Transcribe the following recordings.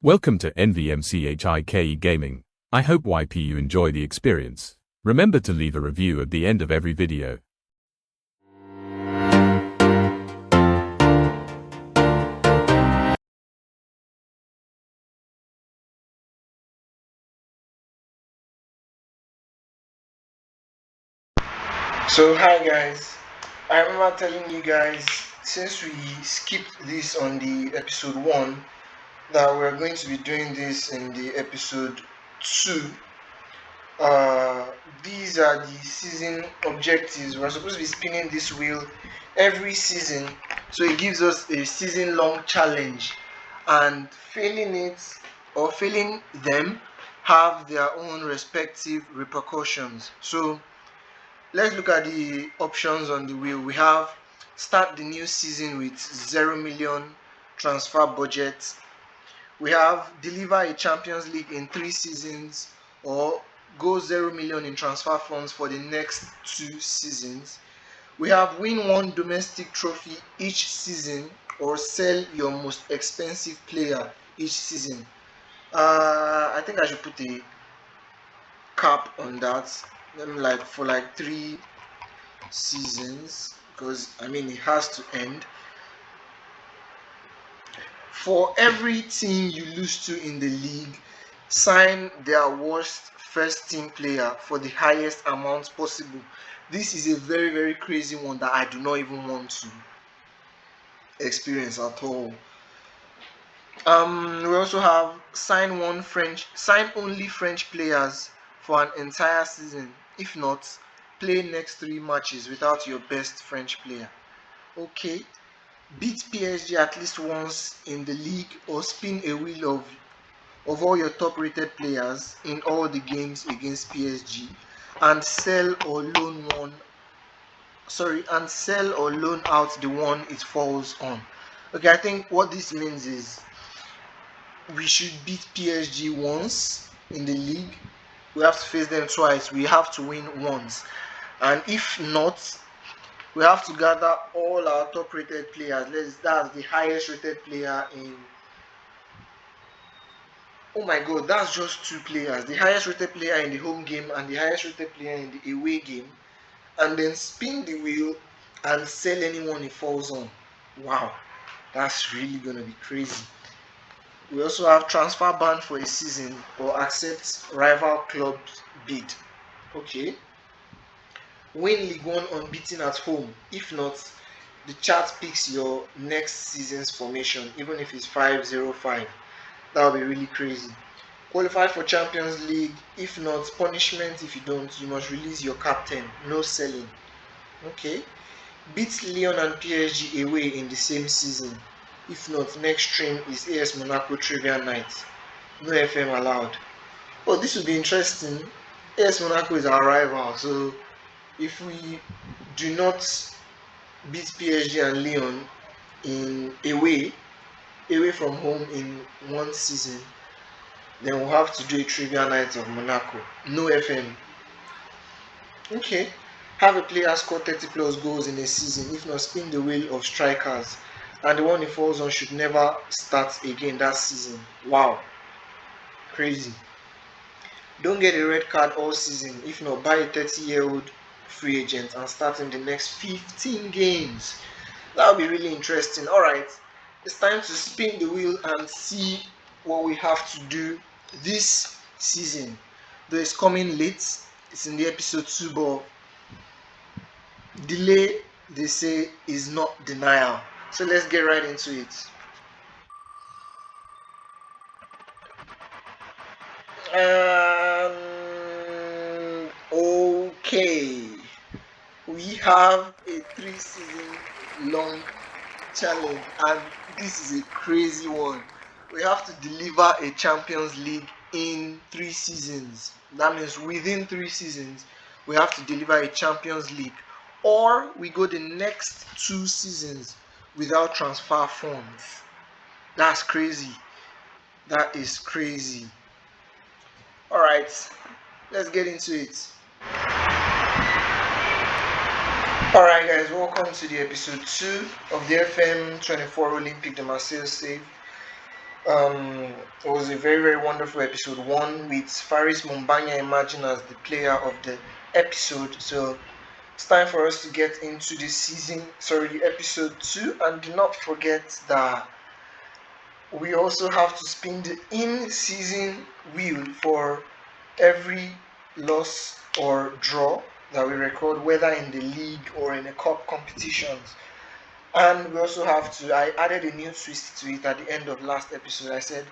Welcome to NVMCHIKE Gaming. I hope you enjoy the experience. Remember to leave a review at the end of every video. So hi guys, I remember telling you guys since we skipped this on the episode 1 that we're going to be doing this in the episode 2. These are the season objectives. We're supposed to be spinning this wheel every season, so it gives us a season long challenge, and failing it or failing them have their own respective repercussions. So let's look at the options on the wheel. We have start the new season with 0 million transfer budget. We have deliver a Champions League in 3 seasons, or go 0 million in transfer funds for the next 2 seasons. We have win 1 domestic trophy each season, or sell your most expensive player each season. I think I should put a cap on that. For 3 seasons, because it has to end. For every team you lose to in the league, sign their worst first team player for the highest amount possible. This is a very, very crazy one that I do not even want to experience at all. We also have sign only French players for an entire season. If not, play next 3 matches without your best French player. Okay. Beat PSG at least once in the league, or spin a wheel of all your top rated players in all the games against PSG, and sell or loan out the one it falls on. Okay, I think what this means is we should beat PSG once in the league. We have to face them twice. We have to win once, and if not, we have to gather all our top rated players. That's the highest rated player in. Oh my god, that's just 2 players. The highest rated player in the home game and the highest rated player in the away game. And then spin the wheel and sell anyone it falls on. Wow, that's really gonna be crazy. We also have transfer ban for a season, or accept rival clubs bid. Okay. Win League 1 unbeaten at home. If not, the chart picks your next season's formation, even if it's 5-0-5. That would be really crazy. Qualify for Champions League. If not, punishment. If you don't, you must release your captain. No selling. Okay. Beat Lyon and PSG away in the same season. If not, next stream is AS Monaco Trivia Night. No FM allowed. Oh, this would be interesting. AS Monaco is our rival, so if we do not beat PSG and Lyon in away from home in one season, then we'll have to do a trivia night of Monaco. No FM. Okay. Have a player score 30 plus goals in a season. If not, spin the wheel of strikers, and the one it falls on should never start again that season. Wow. Crazy. Don't get a red card all season. If not, buy a 30-year-old free agent and start in the next 15 games. That would be really interesting. Alright, it's time to spin the wheel and see what we have to do this season. Though it's coming late, it's in the episode 2, but delay, they say, is not denial. So let's get right into it. Okay, we have a 3-season long challenge, and this is a crazy one. We have to deliver a Champions League in 3 seasons. That means within 3 seasons we have to deliver a Champions League, or we go the next 2 seasons without transfer funds. That's crazy. That is crazy. Alright, let's get into it. Alright guys, welcome to the episode 2 of the FM24 Olympique de Marseille save. Um, it was a very, very wonderful episode one with Faris Mumbanya emerging as the player of the episode. So it's time for us to get into the episode two. And do not forget that we also have to spin the in season wheel for every loss or draw that we record, whether in the league or in the cup competitions. And we also have to, I added a new twist to it at the end of last episode. I said,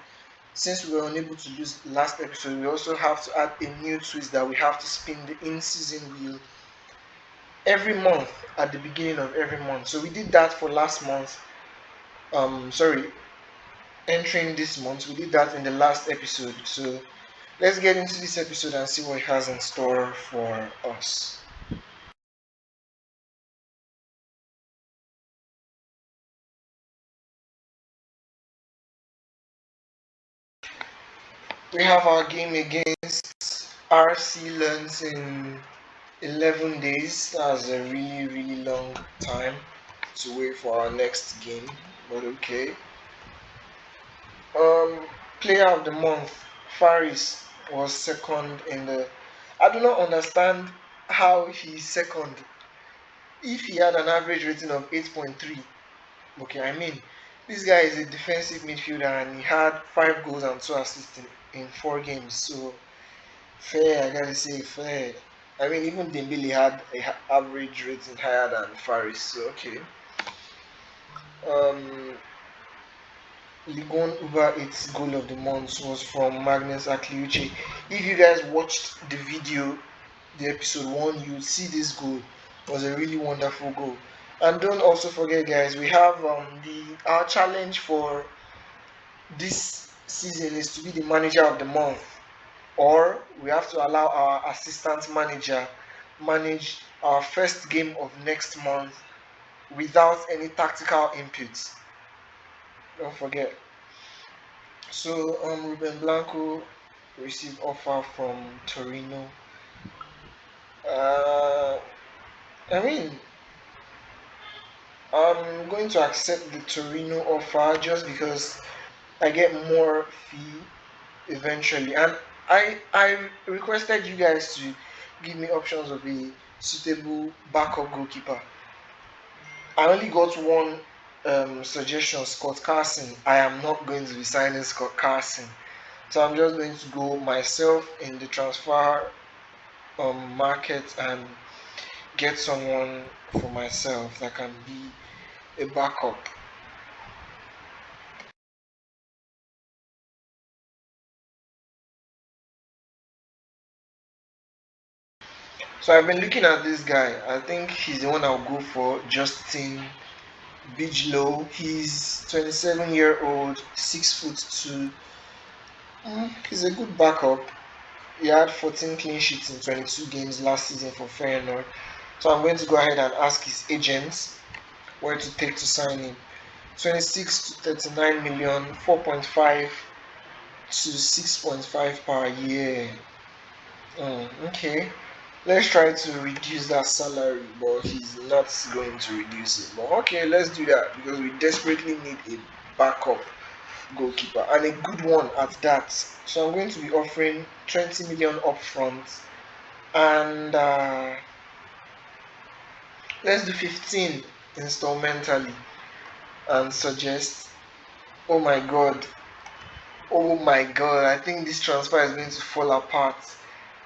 since we were unable to lose last episode, we also have to add a new twist that we have to spin the in season wheel every month at the beginning of every month. So we did that for last month. Sorry, entering this month. We did that in the last episode. So let's get into this episode and see what it has in store for us. We have our game against RC Lens in 11 days. That's a really, really long time to wait for our next game, but okay. Player of the month, Faris was second in the. I do not understand how he's second. If he had an average rating of 8.3, okay, I mean, this guy is a defensive midfielder and he had 5 goals and 2 assists in 4 games. So fair, I gotta say fair. I mean, even Dembele had a average rating higher than Faris. So okay. Um, Ligue 1 Uber its goal of the month was from Magnus Akliuche. If you guys watched the video, the episode one, you see this goal. It was a really wonderful goal. And don't also forget, guys, we have the our challenge for this season is to be the manager of the month, or we have to allow our assistant manager manage our first game of next month without any tactical inputs. Don't forget. So Ruben Blanco received offer from Torino. Uh, I mean, I'm going to accept the Torino offer just because I get more fee eventually. And I requested you guys to give me options of a suitable backup goalkeeper. I only got one suggestion, Scott Carson. I am not going to be signing Scott Carson. So I'm just going to go myself in the transfer market and get someone for myself that can be a backup. So I've been looking at this guy. I think he's the one I'll go for, Justin Bijlow. He's 27-year-old, 6'2". He's a good backup. He had 14 clean sheets in 22 games last season for Feyenoord. So I'm going to go ahead and ask his agents where to take to sign him. 26 to 39 million, 4.5 to 6.5 per year. Okay. Let's try to reduce that salary, but he's not going to reduce it. But okay, let's do that because we desperately need a backup goalkeeper and a good one at that. So I'm going to be offering 20 million upfront and let's do 15 installmentally and suggest. Oh my god, oh my god, I think this transfer is going to fall apart.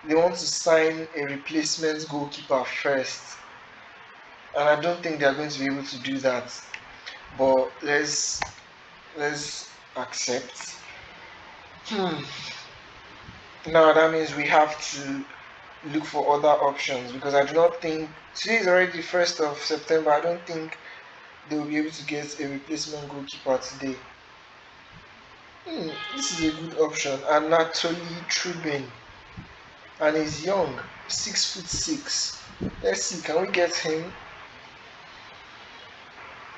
They want to sign a replacement goalkeeper first, and I don't think they're going to be able to do that. But let's accept. Hmm. Now that means we have to look for other options because I do not think today is already the 1st of September. I don't think they will be able to get a replacement goalkeeper today. This is a good option. Anatoly Trubin, and he's young, 6'6". Let's see, can we get him?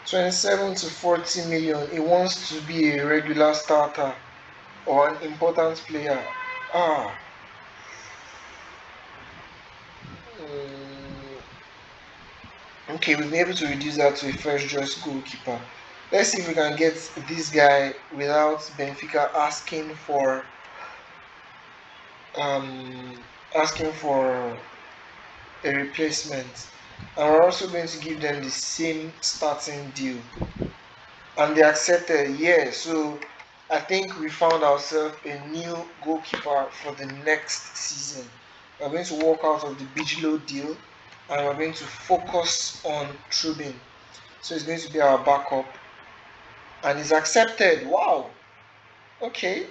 27 to 40 million. He wants to be a regular starter or an important player. Ah, okay, we've been able to reduce that to a first choice goalkeeper. Let's see if we can get this guy without Benfica um, asking for a replacement. And we're also going to give them the same starting deal. And they accepted, yeah. So I think we found ourselves a new goalkeeper for the next season. We're going to walk out of the Bigelow deal and we're going to focus on Trubin. So it's going to be our backup. And he's accepted. Wow. Okay.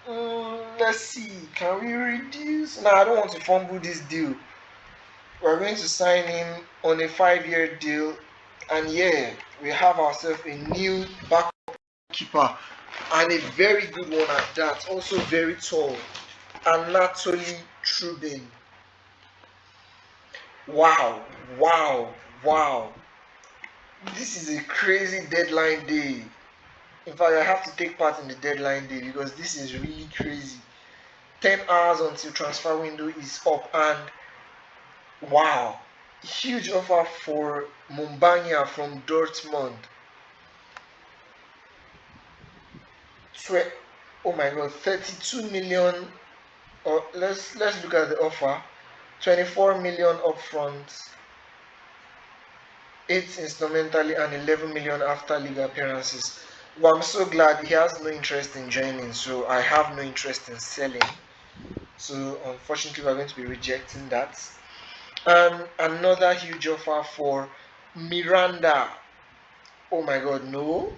Let's see. Can we reduce? No, I don't want to fumble this deal. We're going to sign him on a 5-year deal. And yeah, we have ourselves a new backup keeper and a very good one at that. Also very tall. Anatoly Trubin. Wow. Wow. Wow. This is a crazy deadline day. In fact, I have to take part in the deadline day because this is really crazy. 10 hours until transfer window is up and wow, huge offer for Mumbanya from Dortmund. Oh my god, 32 million. Or let's look at the offer. 24 million upfront, 8 instrumentally and 11 million after league appearances. Well, I'm so glad he has no interest in joining, so I have no interest in selling. So unfortunately, we're going to be rejecting that. And another huge offer for Miranda. Oh my god, no.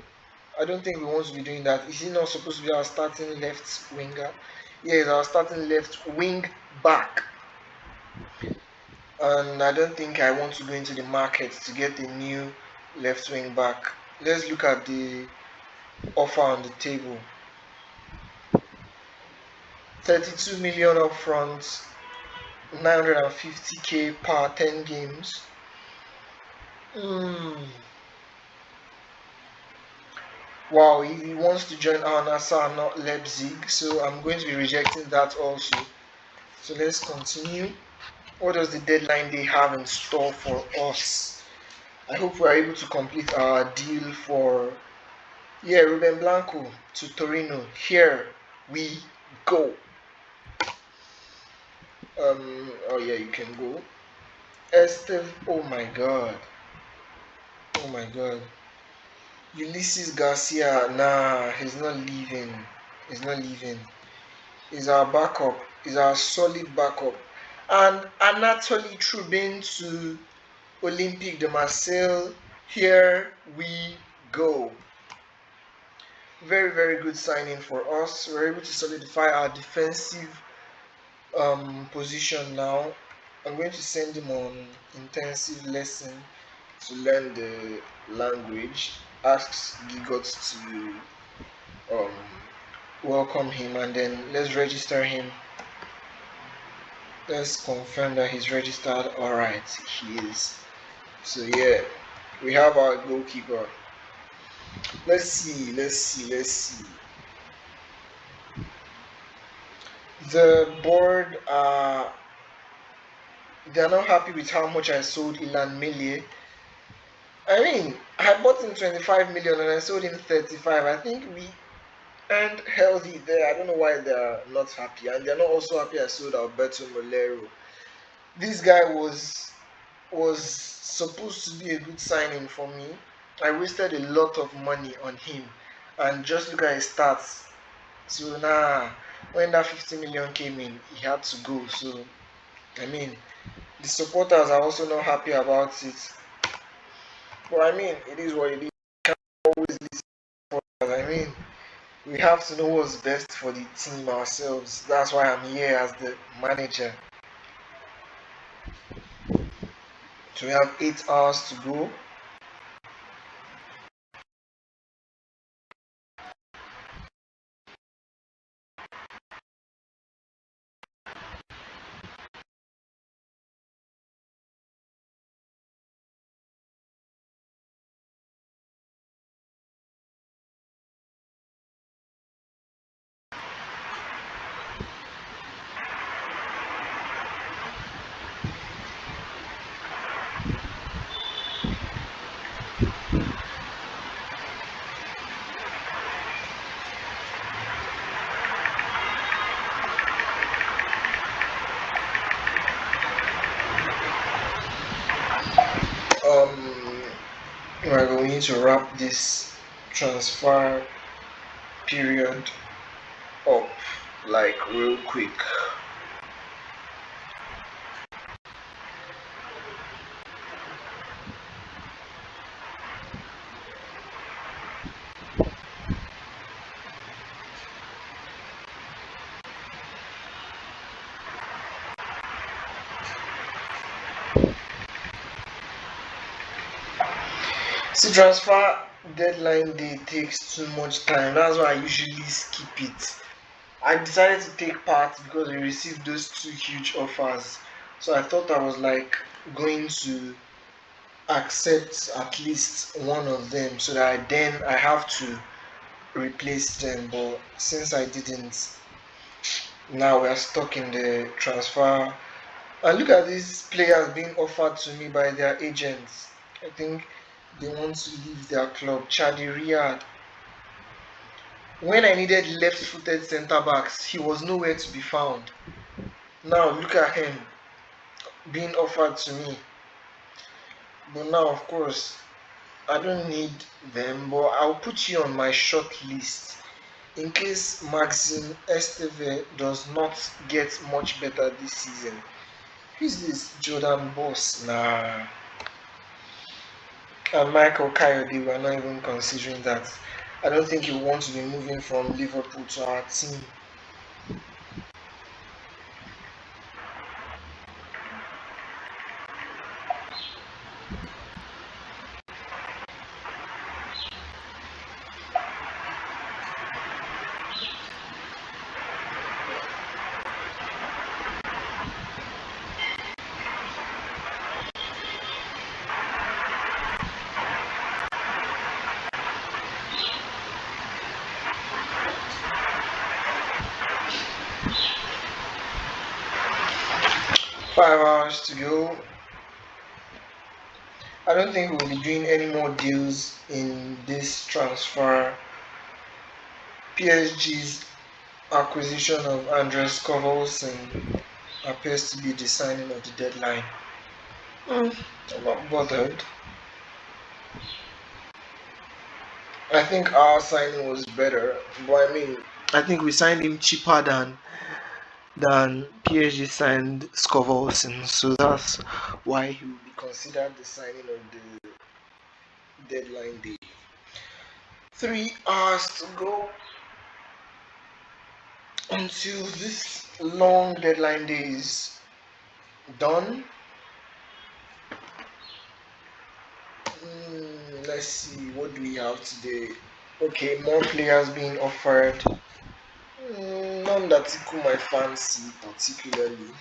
I don't think we want to be doing that. Is he not supposed to be our starting left winger? Yeah, he's our starting left wing back. And I don't think I want to go into the market to get a new left wing back. Let's look at the offer on the table. 32 million upfront, 950k per 10 games. Wow, he wants to join Al Nassr, not Leipzig, so I'm going to be rejecting that also. So let's continue. What does the deadline day have in store for us? I hope we are able to complete our deal for Ruben Blanco to Torino. Here we go. Oh yeah, you can go. Esteve, oh my god. Oh my god. Ulysses Garcia, nah, he's not leaving. He's not leaving. He's our backup. He's our solid backup. And Anatoly Trubin to Olympique de Marseille. Here we go. Very, very good signing for us. We're able to solidify our defensive position now. I'm going to send him on intensive lesson to learn the language. Asks Gigot to welcome him and then let's register him. Let's confirm that he's registered. Alright, he is. So yeah, we have our goalkeeper. Let's see. The board they're not happy with how much I sold Ilan Melie. I mean, I bought him 25 million and I sold him 35. I think we earned healthy there. I don't know why they're not happy. And they're not also happy I sold Alberto Molero. This guy was supposed to be a good signing for me. I wasted a lot of money on him. And just look at his stats. So now, when that 50 million came in, he had to go. So, I mean, the supporters are also not happy about it. But I mean, it is what it is. You can't always listen to supporters. I mean, we have to know what's best for the team ourselves. That's why I'm here as the manager. So we have 8 hours to go. need to wrap this transfer period up like real quick. See, transfer deadline day takes too much time. That's why I usually skip it. I decided to take part because we received those two huge offers. So I thought I was like going to accept at least one of them so that then I have to replace them. But since I didn't, now we are stuck in the transfer. And look at these players being offered to me by their agents. I think they want to leave their club. Chadi Riyad. When I needed left-footed centre backs, he was nowhere to be found. Now look at him being offered to me. But now, of course, I don't need them, but I'll put you on my short list in case Maxime Esteve does not get much better this season. Who's this Jordan Boss? Nah. And Michael Coyote, we're not even considering that. I don't think he wants to be moving from Liverpool to our team. Five hours to go. I don't think we'll be doing any more deals in this transfer. PSG's acquisition of Andres Kovalsin appears to be the signing of the deadline. I'm not bothered. I think our signing was better, but I mean, I think we signed him cheaper than PSG signed Skovolson, so that's why he will be considered the signing of the deadline day. 3 hours to go until this long deadline day is done. Let's see, what do we have today? Okay, more players being offered. None that tickle my fancy particularly.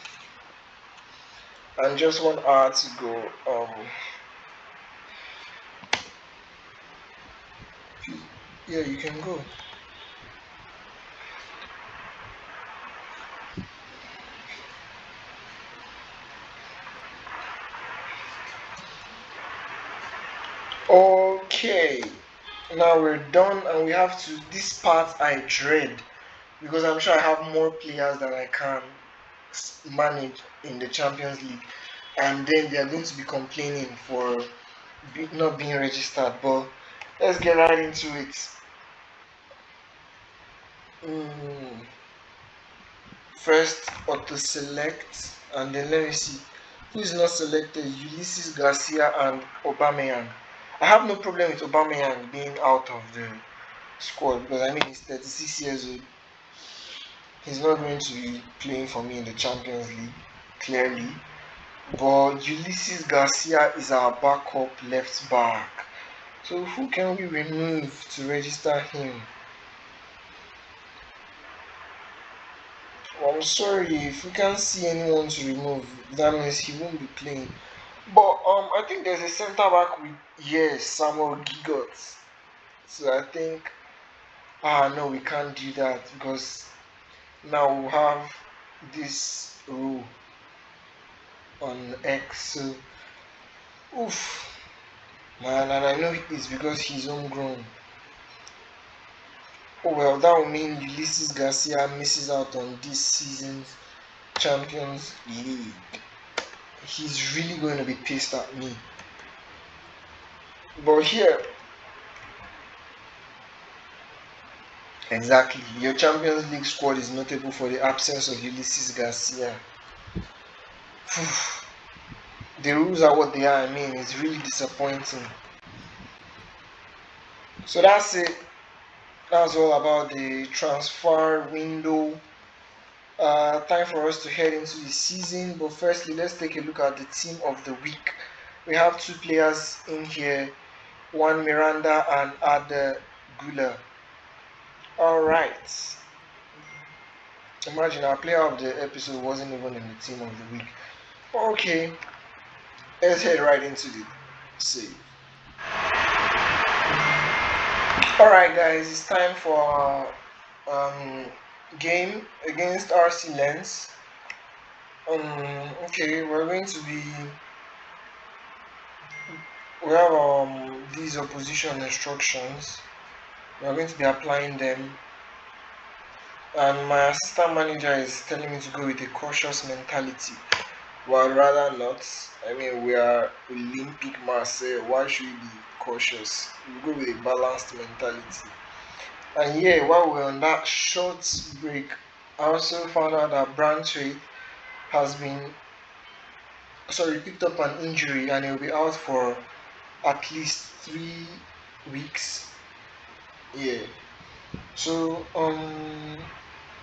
And just 1 hour to go. Yeah, you can go. Okay, now we're done, and we have to. This part I dread because I'm sure I have more players than I can manage in the Champions League, and then they are going to be complaining for not being registered. But let's get right into it. Mm, First, auto select, and then let me see who is not selected. Ulysses Garcia and Aubameyang. I have no problem with Aubameyang being out of the squad because I mean he's 36 years old. He's not going to be playing for me in the Champions League, clearly. But Ulysses Garcia is our backup left back. So who can we remove to register him? Well, I'm sorry, if we can't see anyone to remove, that means he won't be playing. But I think there's a centre back with yes, Samuel Gigot. So I think no, we can't do that because now we'll have this row on X. So oof, man, and I know it's because he's homegrown. Oh well, that will mean Ulysses Garcia misses out on this season's Champions League. He's really going to be pissed at me. But here, Exactly. Your Champions League squad is notable for the absence of Ulysses Garcia. The rules are what they are. I mean, it's really disappointing. So that's it. That's all about the transfer window. Time for us to head into the season. But firstly, let's take a look at the team of the week. We have two players in here, Juan Miranda and Ada Gula. All right. Imagine our player of the episode wasn't even in the team of the week. Okay, let's head right into the save. All right, guys, it's time for our game against RC Lens. Okay, we have these opposition instructions. We are going to be applying them, and my assistant manager is telling me to go with a cautious mentality. Well, rather not. I mean, we are Olympique Marseille. Why should we be cautious? We go with a balanced mentality. And yeah, while we're on that short break, I also found out that Branthwaite has picked up an injury and he'll be out for at least 3 weeks. Yeah. So,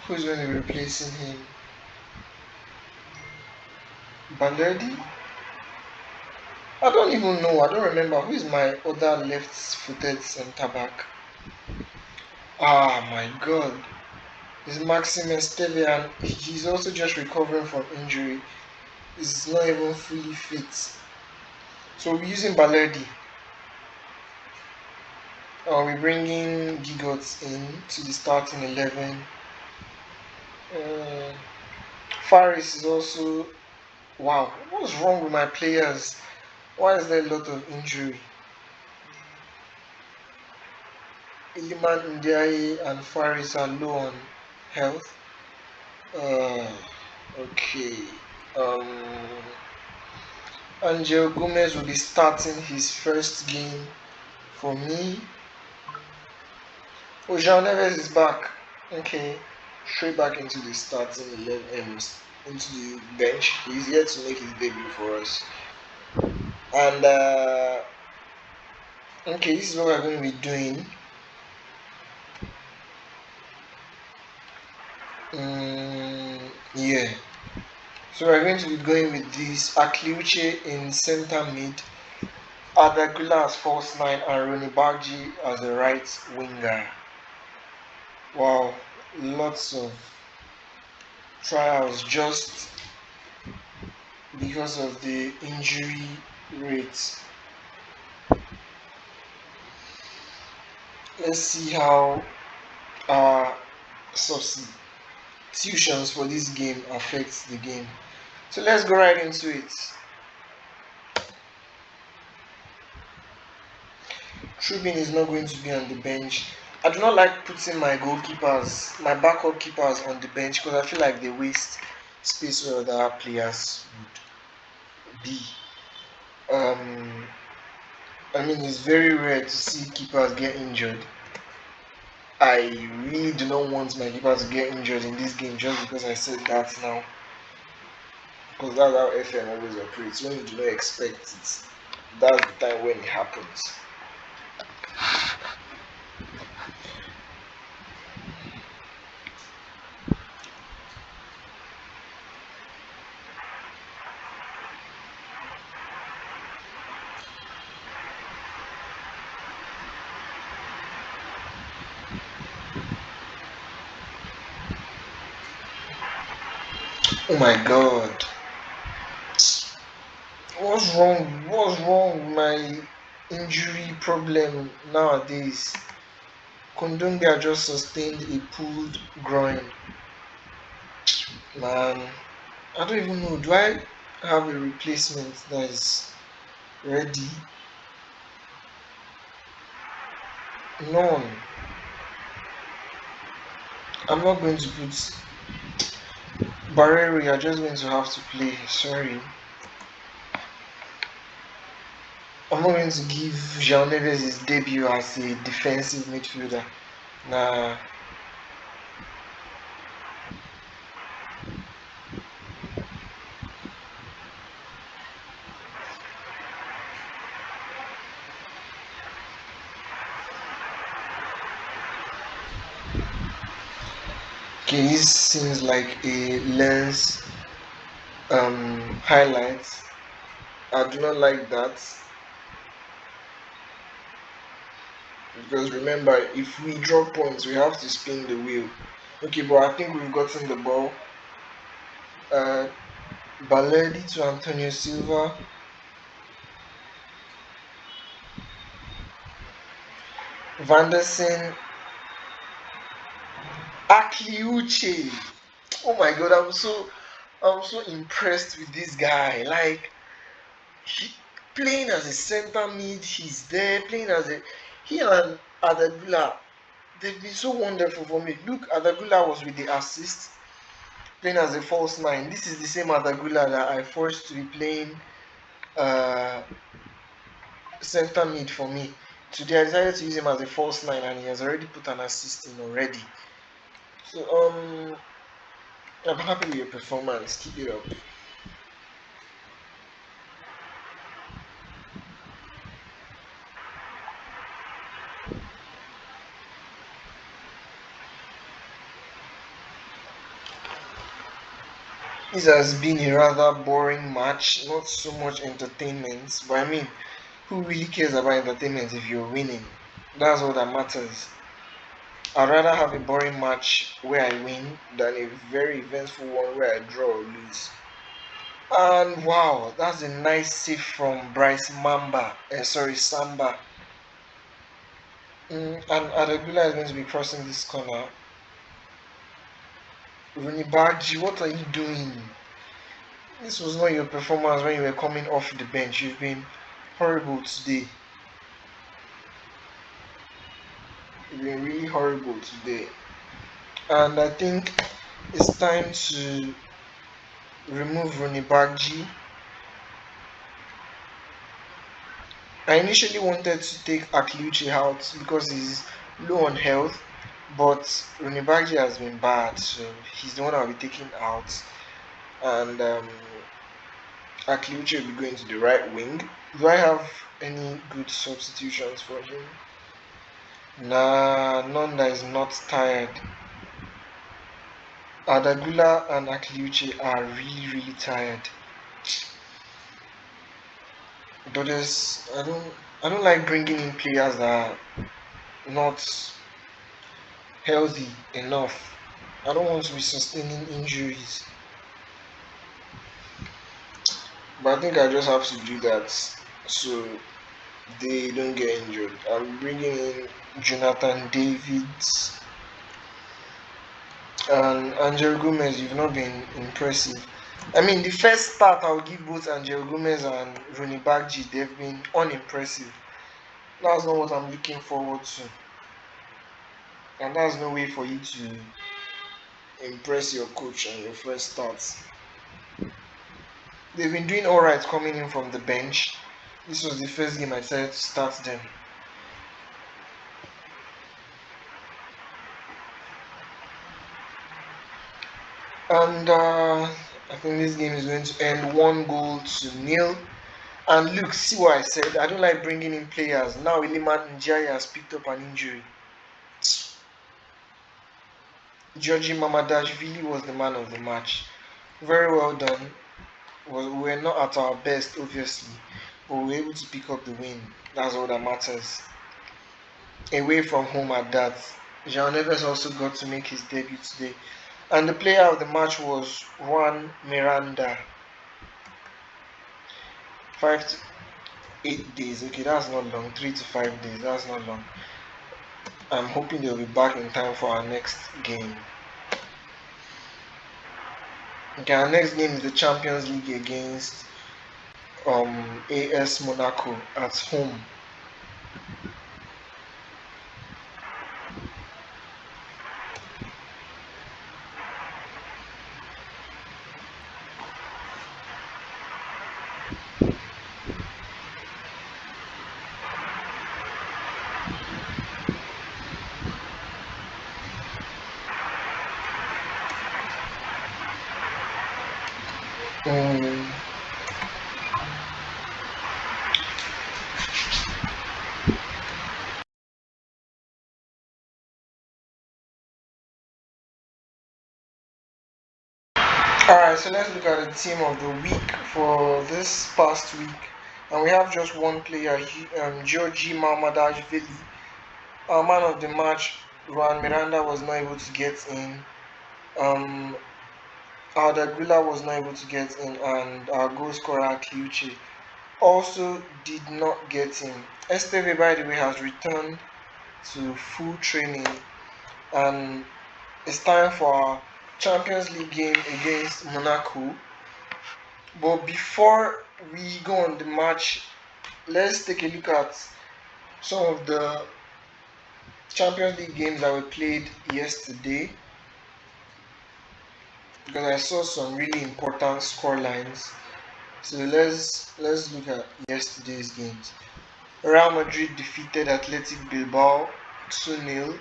who's going to be replacing him? Balerdi? I don't even know. I don't remember who is my other left-footed centre back. Ah, my God. It's Maxime Esteve, and he's also just recovering from injury. He's not even fully fit. So we're using Balerdi. We're bringing Gigots in to the starting 11. Uh, Faris is also. Wow, what's wrong with my players? Why is there a lot of injury? Iliman Ndiaye and Faris are low on health. Okay. Um, Angel Gomez will be starting his first game for me. Oh, Jean Neves is back. Okay. Straight back into the starting 11, into the bench. He's yet to make his debut for us. And, okay, this is what we're going to be doing. Yeah. So we're going to be going with this Akliuche in center mid, Adagula as false 9, and Ronnie Bagji as the right winger. Wow, lots of trials just because of the injury rate. Let's see how our substitutions for this game affects the game. So let's go right into it. Trubin is not going to be on the bench. I do not like putting my goalkeepers, my backup keepers on the bench because I feel like they waste space where other players would be. I mean, it's very rare to see keepers get injured. I really do not want my keepers to get injured in this game just because I said that now. Because that's how FM always operates. When you do not expect it, that's the time when it happens. Oh my God. What's wrong? What's wrong with my injury problem nowadays? Kondogbia just sustained a pulled groin. Man, I don't even know. Do I have a replacement that is ready? None. I'm not going to put Barreri. You're just going to have to play. Sorry. I'm not going to give Jean Neves his debut as a defensive midfielder. Nah. Okay, this seems like a lens highlight. I do not like that because remember, if we draw points, we have to spin the wheel. Okay, but I think we've gotten the ball. Uh, Balerdi to Antonio Silva. Vanderson. Akliuche. Oh my god, I'm so impressed with this guy. Like he, playing as a center mid, he's there playing as a he and Adagula. They've been so wonderful for me. Look, Adagula was with the assist, playing as a false nine. This is the same Adagula that I forced to be playing uh, center mid for me. Today I decided to use him as a false nine, and he has already put an assist in already. So I'm happy with your performance. Keep it up. This has been a rather boring match, not so much entertainment, but I mean, who really cares about entertainment if you're winning? That's all that matters. I'd rather have a boring match where I win than a very eventful one where I draw or lose. And wow, that's a nice save from Bryce Mamba. Sorry, Samba. And Adegula is going to be crossing this corner. Runibaji, what are you doing? This was not your performance when you were coming off the bench. You've been horrible today. You've been really horrible today. And I think it's time to remove Runibaji. I initially wanted to take Akliuchi out because he's low on health, but Runibaji has been bad, so he's the one I'll be taking out. And Akliuchi will be going to the right wing. Do I have any good substitutions for him? Nah, none that is not tired. Adagula and Akliuchi are really, really tired. But I don't like bringing in players that are not healthy enough. I don't want to be sustaining injuries. But I think I just have to do that so they don't get injured. I'm bringing in Jonathan Davids and Angel Gomez. You've not been impressive. I mean, the first start I'll give both Angel Gomez and Rooney Baggi, they've been unimpressive. That's not what I'm looking forward to. And that's no way for you to impress your coach on your first start. They've been doing alright coming in from the bench. This was the first game I decided to start them. And I think this game is going to end 1-0. And look, see what I said. I don't like bringing in players. Now Iliman Njai has picked up an injury. Georgi Mamadashvili was the man of the match. Very well done. We were not at our best, obviously, but we were able to pick up the win. That's all that matters. Away from home at that. Jean Neves also got to make his debut today. And the player of the match was Juan Miranda. 5 to 8 days. Okay, that's not long. 3 to 5 days. That's not long. I'm hoping they'll be back in time for our next game. Okay, our next game is the Champions League against AS Monaco at home. Um, Alright, so let's look at the team of the week for this past week. And we have just one player, Georgi Mamadashvili. Our man of the match, Juan Miranda, was not able to get in. Um, Ardagula was not able to get in, and our goal scorer, Kiuchi, also did not get in. Esteve, by the way, has returned to full training, and it's time for our Champions League game against Monaco. But before we go on the match, let's take a look at some of the Champions League games that were played yesterday, because I saw some really important score lines. So let's look at yesterday's games. Real Madrid defeated Athletic Bilbao 2-0.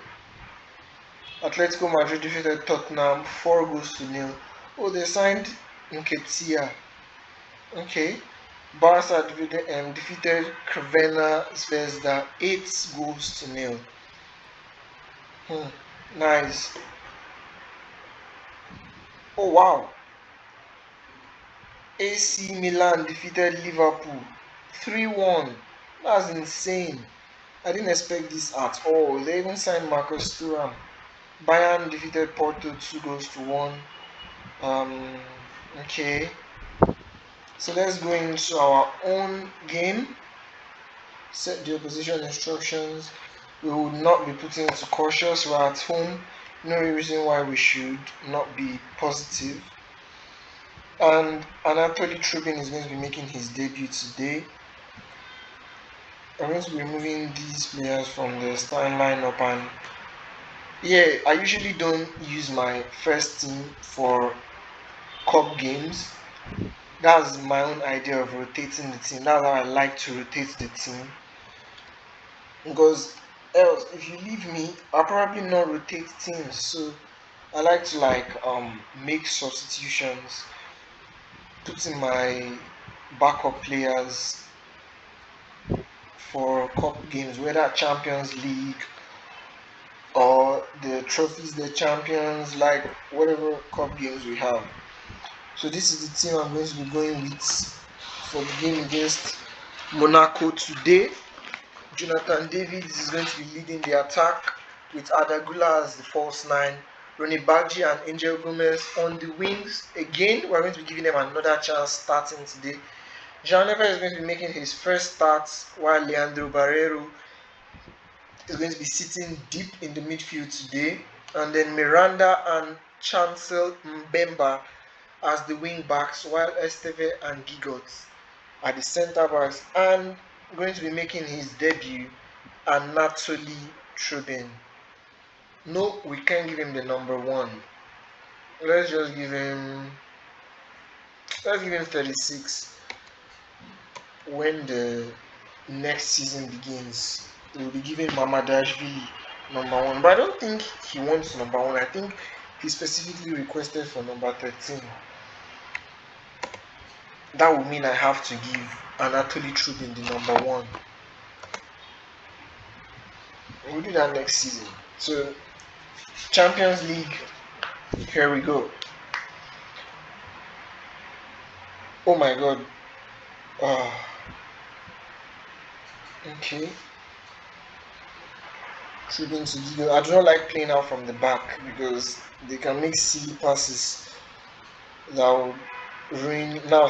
Atletico Madrid defeated Tottenham 4 goals to nil. Oh, they signed Nketiah. Okay. Barca defeated Crvena Zvezda 8 goals to nil. Nice. Oh wow. AC Milan defeated Liverpool 3-1. That's insane. I didn't expect this at all. They even signed Marcus Thuram. Bayern defeated Porto 2 goals to 1. Um, okay. So let's go into our own game. Set the opposition instructions. We will not be putting into cautious. We're at home. No reason why we should not be positive. And Anatoly Trubin is going to be making his debut today. I'm going to be removing these players from the starting lineup, and yeah, I usually don't use my first team for cup games. That's my own idea of rotating the team. That's how I like to rotate the team. Because else, if you leave me, I'll probably not rotate teams. So I like to make substitutions, putting my backup players for cup games, whether Champions League or the trophies, the champions, like whatever cup games we have. So this is the team I'm going to be going with for the game against Monaco today. Jonathan Davids is going to be leading the attack with Adagula as the false nine. Ronnie Baggi and Angel Gomez on the wings. Again, we're going to be giving them another chance starting today. Jean Neves is going to be making his first start, while Leandro Barrero is going to be sitting deep in the midfield today. And then Miranda and Chancel Mbemba as the wing backs, while Esteve and Gigot are the centre backs. And going to be making his debut, Anatoly Trubin. No, we can't give him the number 1. Let's just give him 36. When the next season begins, we'll be giving Mamadashvili number 1. But I don't think he wants number 1. I think he specifically requested for number 13. That would mean I have to give Anatoly Trubin the number 1. We'll do that next season. So, Champions League, here we go. Oh my god. Okay. Trubin to Gigo. I do not like playing out from the back because they can make silly passes that will ruin. Now,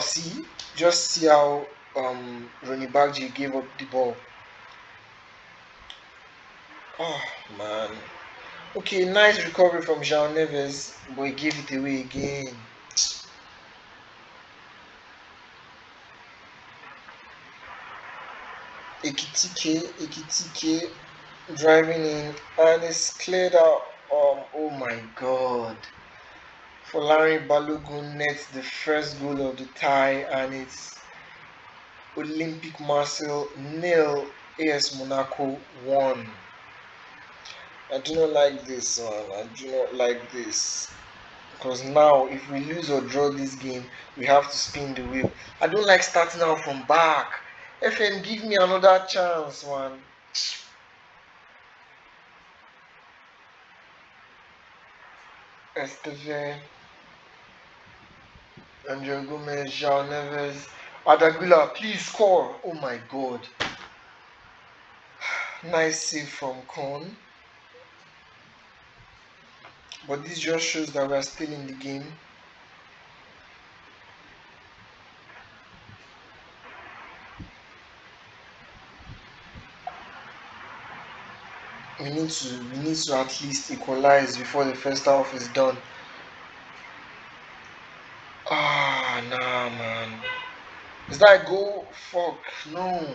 just see how Ronnie Baggi gave up the ball. Oh man. Okay, nice recovery from Jean Neves, but he gave it away again. Ekitike driving in, and it's cleared out. Oh my god. Folarin Balogun nets the first goal of the tie, and it's Olympique Marseille 0, AS Monaco 1. I do not like this one. I do not like this. Because now, if we lose or draw this game, we have to spin the wheel. I don't like starting out from back. FM, give me another chance, man. Esteve. Angel Gomez, João Neves, Adagula, please score. Oh my god. Nice save from Con. But this just shows that we are still in the game. We need to at least equalize before the first half is done. Ah, nah, man. Is that a goal? Fuck, no.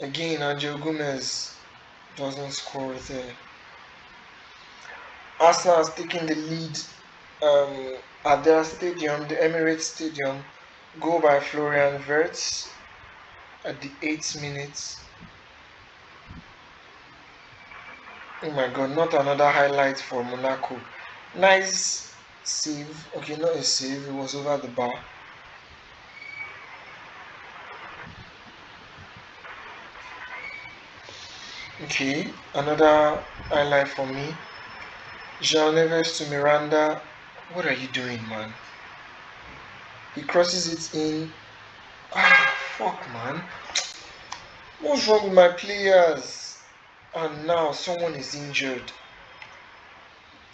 Again, Angel Gomez doesn't score there. Arsenal has taken the lead at their stadium, the Emirates Stadium. Goal by Florian Wirtz at the 8th minute. Oh my god, not another highlight for Monaco. Nice save. Okay, not a save, it was over the bar. Okay, another highlight for me. João Neves to Miranda. What are you doing, man? He crosses it in. Ah, fuck, man. What's wrong with my players? And now someone is injured.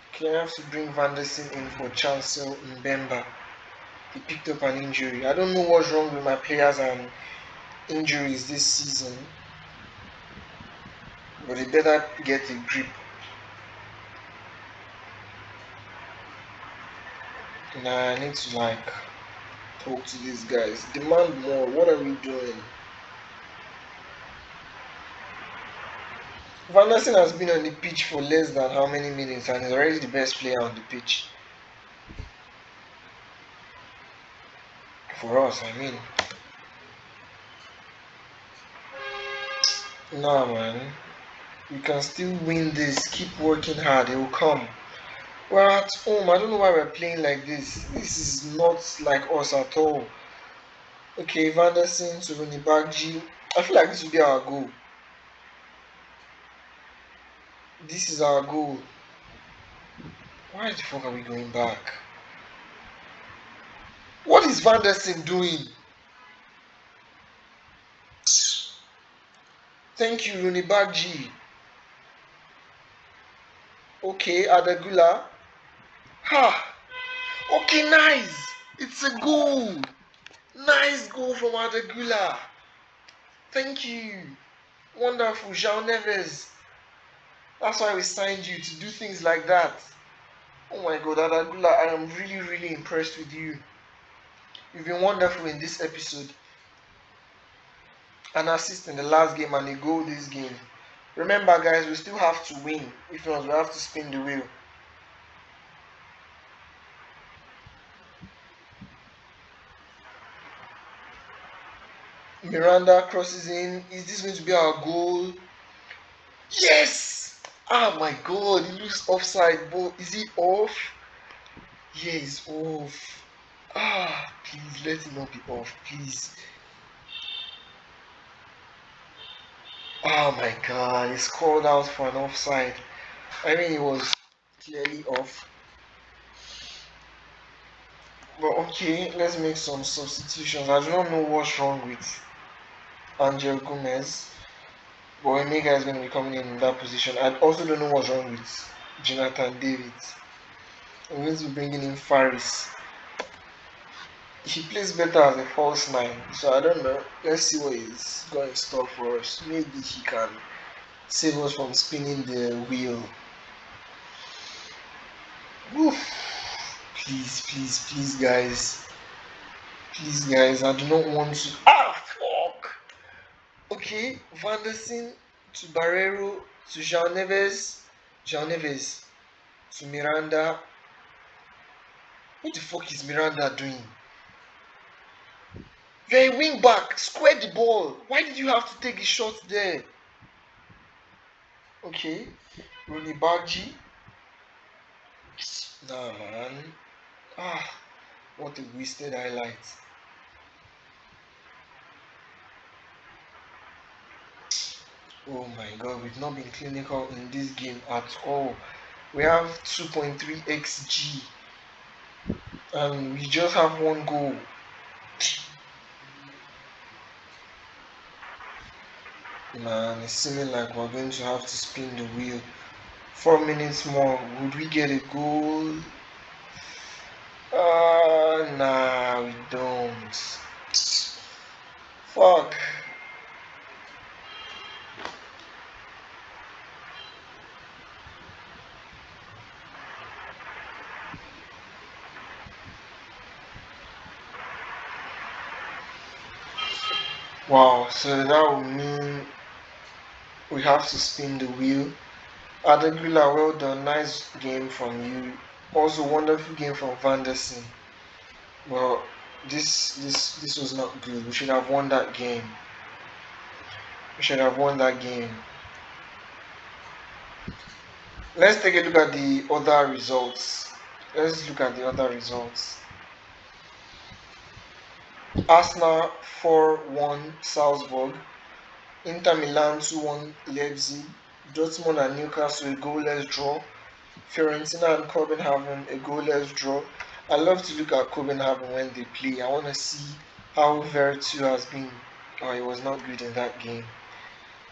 Okay, I have to bring Van der Seen in for Chancel Mbemba. He picked up an injury. I don't know what's wrong with my players and injuries this season, but they better get a grip. Nah, I need to talk to these guys. Demand more. What are we doing? Van der Seen has been on the pitch for less than how many minutes and is already the best player on the pitch. For us, I mean. Nah, man. We can still win this. Keep working hard. It will come. We're at home. I don't know why we're playing like this. This is not like us at all. Okay, Van der Seen to Rooney Baggi. I feel like this will be our goal. This is our goal. Why the fuck are we going back? What is Van der Seen doing? Thank you, Rooney Baggi. Okay, Adagula. Ha! Okay, nice! It's a goal! Nice goal from Adagula. Thank you. Wonderful, João Neves. That's why we signed you, to do things like that. Oh my god, Adagula, I am really, really impressed with you. You've been wonderful in this episode. An assist in the last game and a goal this game. Remember, guys, we still have to win. If not, we have to spin the wheel. Miranda crosses in. Is this going to be our goal? Yes! Ah, my god, it looks offside. But is it off? Yeah, it's off. Ah, please let it not be off, please. Oh my god, it's called out for an offside. I mean, it was clearly off. But okay, let's make some substitutions. I do not know what's wrong with Angel Gomez, but Omega is going to be coming in that position. I also don't know what's wrong with Jonathan David. I'm going to be bringing in Faris. He plays better as a false nine, so I don't know. Let's see what he's going to store for us. Maybe he can save us from spinning the wheel. Woof. Please, please, please, guys. Please, guys, I do not want to. Ah, fuck! Okay, Van der Seen to Barreiro to João Neves. João Neves to Miranda. What the fuck is Miranda doing? You're a wing back. Square the ball. Why did you have to take a shot there? Okay, Rooney Baggi. Nah, man. Ah, what a wasted highlight. Oh my god, we've not been clinical in this game at all. We have 2.3 xg. and we just have one goal. Man, it's seeming like we're going to have to spin the wheel. 4 minutes more. Would we get a goal? Nah, we don't. Fuck. Wow, so that would mean we have to spin the wheel. Adegula, well done. Nice game from you. Also, wonderful game from Vanderson. Well, this was not good. We should have won that game. We should have won that game. Let's take a look at the other results. Let's look at the other results. Arsenal 4-1 Salzburg. Inter Milan 2-1 Leipzig. Dortmund and Newcastle a goalless draw. Fiorentina and Copenhagen a goalless draw. I love to look at Copenhagen when they play. I want to see how Vertu has been. Oh, he was not good in that game.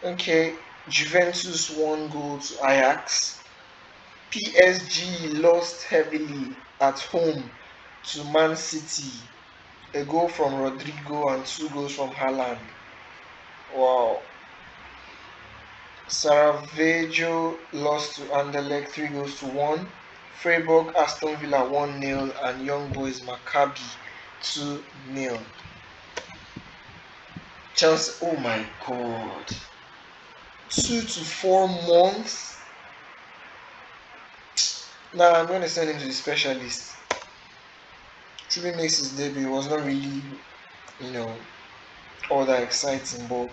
Okay, Juventus 1 goal to Ajax. PSG lost heavily at home to Man City. A goal from Rodrigo and 2 goals from Haaland. Wow. Sarajevo lost to Anderlecht 3 goals to 1. Freiburg Aston Villa 1-0 and Young Boys Maccabi 2-0. Chance, oh my god. 2 to 4 months. Nah, I'm gonna send him to the specialist. Truly makes his debut. It was not really, you know, all that exciting, but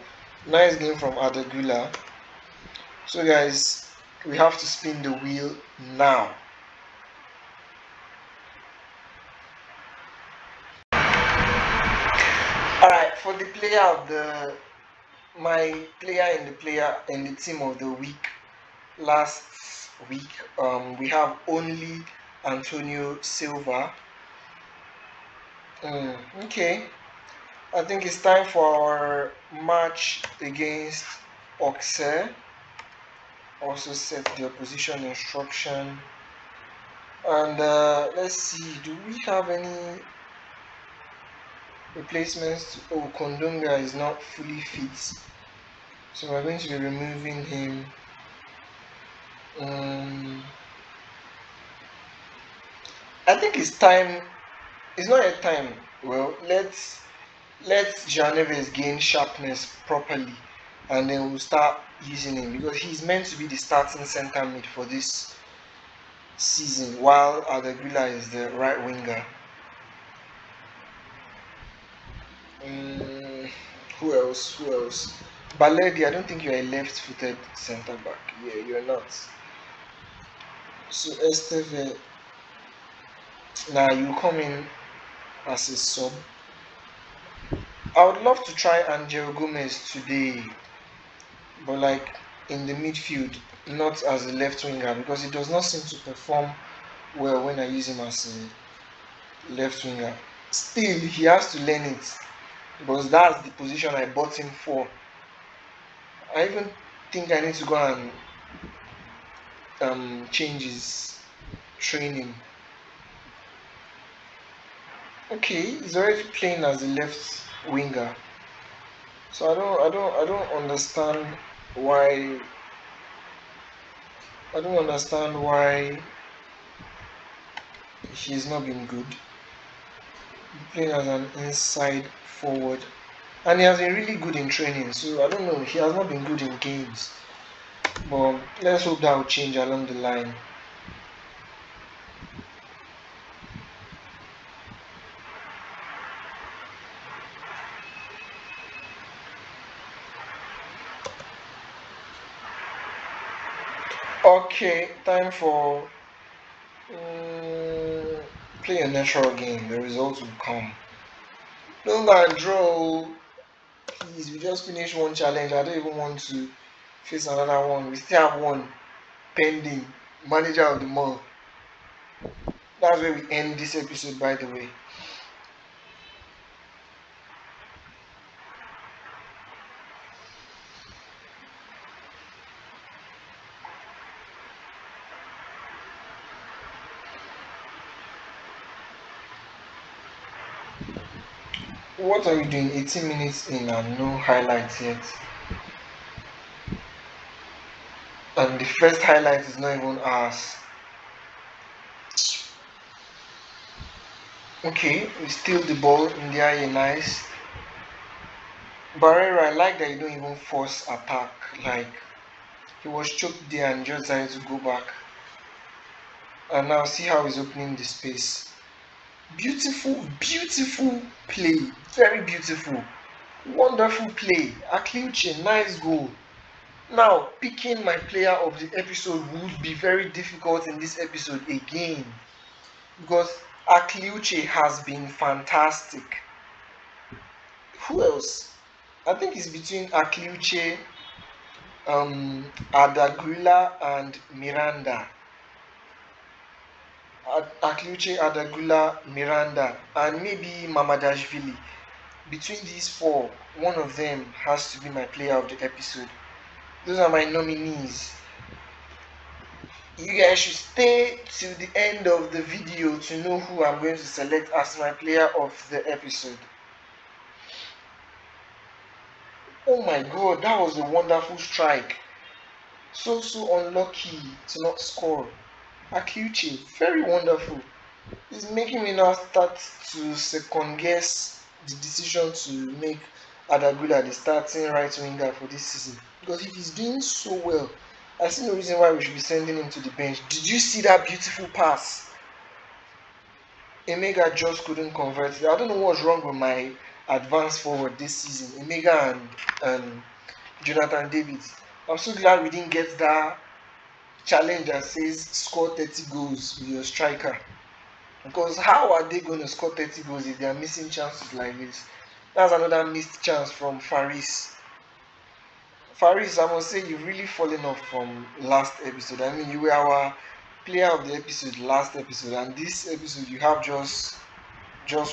nice game from Adegula. So guys, we have to spin the wheel now. Alright, for the player of the my player in the team of the week last week, we have only Antonio Silva. Okay, I think it's time for our match against Auxerre. Also set the opposition instruction. And let's see, do we have any replacements? Oh, Kondunga is not fully fit, so we're going to be removing him. I think it's time. It's not yet time. Well, let Gianneves gain sharpness properly, and then we'll start using him because he's meant to be the starting center mid for this season, while Adegula is the right winger. Mm, who else? Who else? Baledi, I don't think you're a left-footed centre back. Yeah, you're not. So Esteve, now you come in as a sub. I would love to try Angel Gomez today, but like in the midfield, not as a left winger because he does not seem to perform well when I use him as a left winger. Still, he has to learn it because that's the position I bought him for. I even think I need to go and change his training. Okay, he's already playing as a left winger, so I don't understand why. I don't understand why he's not been good. Playing as an inside forward, and he has been really good in training. So I don't know. He has not been good in games, but let's hope that will change along the line. Okay, time for play a natural game. The results will come. Don't go and draw. Please, we just finished one challenge. I don't even want to face another one. We still have one pending. Manager of the month. That's where we end this episode, by the way. What are we doing? 18 minutes in and no highlights yet. And the first highlight is not even ours. Okay, we steal the ball in the area, nice. Barrera, I like that you don't even force attack. Like, he was choked there and just decided to go back. And now see how he's opening the space. Beautiful, beautiful play. Very beautiful. Wonderful play. Akliuche, nice goal. Now, picking my player of the episode would be very difficult in this episode again. Because Akliuche has been fantastic. Who else? I think it's between Akliuche, Adagula, and Miranda. Akliuche, Adagula, Miranda, and maybe Mamadashvili. Between these four, one of them has to be my player of the episode. Those are my nominees. You guys should stay till the end of the video to know who I'm going to select as my player of the episode. Oh my god, that was a wonderful strike. So unlucky to not score. Akiuchi, very wonderful. It's making me now start to second guess the decision to make Adagula the starting right winger for this season. Because if he's doing so well, I see no reason why we should be sending him to the bench. Did you see that beautiful pass? Emega just couldn't convert it. I don't know what's wrong with my advance forward this season. Emega and Jonathan David. I'm so glad we didn't get that challenge that says score 30 goals with your striker. Because how are they going to score 30 goals if they are missing chances like this? That's another missed chance from Faris. Faris, I must say you've really fallen off from last episode. I mean, you were our player of the episode last episode, and this episode you have just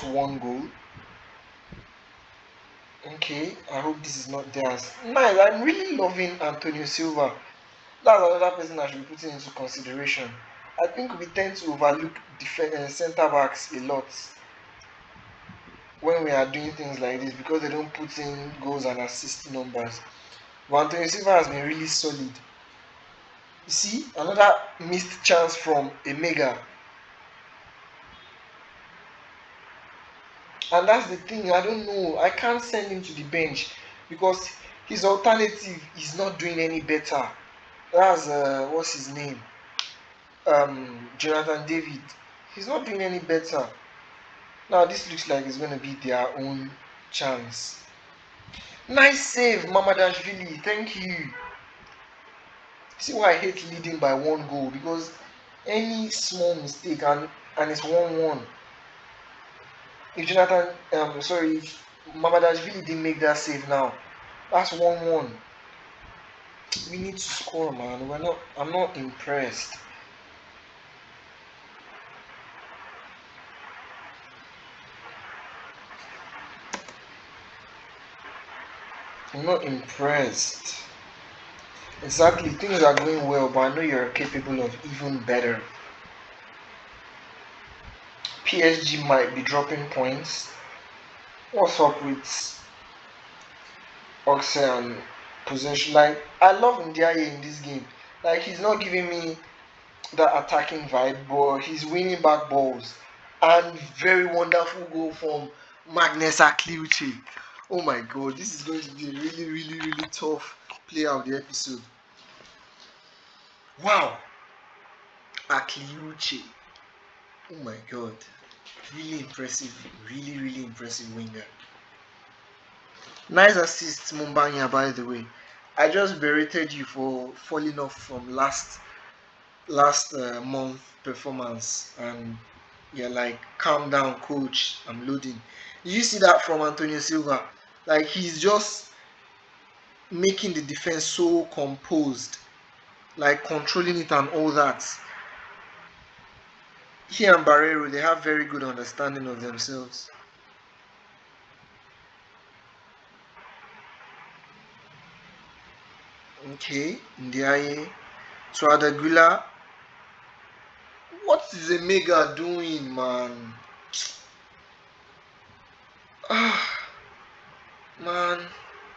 one goal. Okay, I hope this is not theirs. Nice, I'm really loving Antonio Silva. That's another person I should be putting into consideration. I think we tend to overlook centre backs a lot when we are doing things like this because they don't put in goals and assist numbers. But Antonio Silva has been really solid. You see, another missed chance from Emega. And that's the thing, I don't know. I can't send him to the bench because his alternative is not doing any better. That's what's his name? Jonathan David. He's not doing any better. Now this looks like it's gonna be their own chance. Nice save, Mamadashvili. Thank you. See why I hate leading by one goal because any small mistake and it's 1-1. If if Mamadashvili didn't make that save now, that's 1-1. We need to score, man. I'm not impressed. I'm not impressed. Exactly, things are going well, but I know you're capable of even better. PSG might be dropping points. What's up with Oxe and possession? Like, I love Ndiaye in this game. Like, he's not giving me that attacking vibe, but he's winning back balls. And very wonderful goal from Magnus Akliuche. Oh my god, this is going to be a really, really, really tough player of the episode. Wow, Akliuche. Oh my god, really impressive, really, really impressive winger. Nice assist, Mumbanya, by the way. I just berated you for falling off from last month performance, and you're like, calm down, coach. I'm loading. Did you see that from Antonio Silva? Like he's just making the defense so composed, like controlling it and all that. he and Barreiro, they have very good understanding of themselves. Okay, Ndiaye to Adagula. What is Emega doing, man? Ah, man,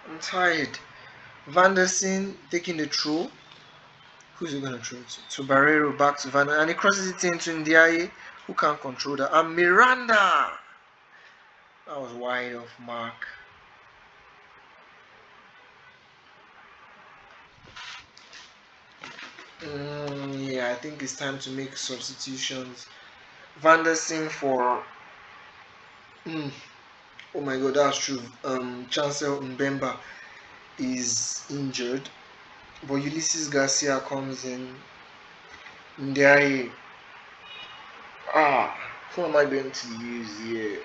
I'm tired. Vanderson taking the throw. Who's he gonna throw it to? To Barreiro, back to Van, and he crosses it into Ndiaye, who can't control that. And Miranda! That was wide off mark. Yeah, I think it's time to make substitutions. Vanderson for. Mm, oh my god, that's true. Chancel Mbemba is injured, but Ulysses Garcia comes in. Ndiaye. Ah, who am I going to use here?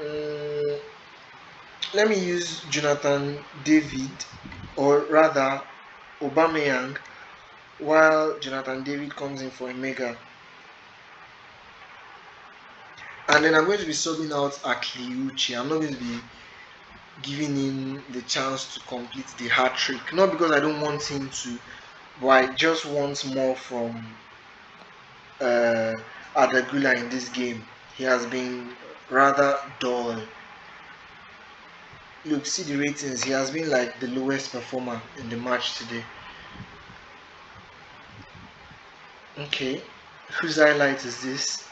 Mm, let me use Jonathan David, or rather Aubameyang, while Jonathan David comes in for Emega. And then I'm going to be subbing out Akliuchi. I'm not going to be giving him the chance to complete the hat trick. Not because I don't want him to, but I just want more from uh, Adagula in this game. He has been rather dull. Look, see the ratings. He has been like the lowest performer in the match today. Okay, whose highlight is this?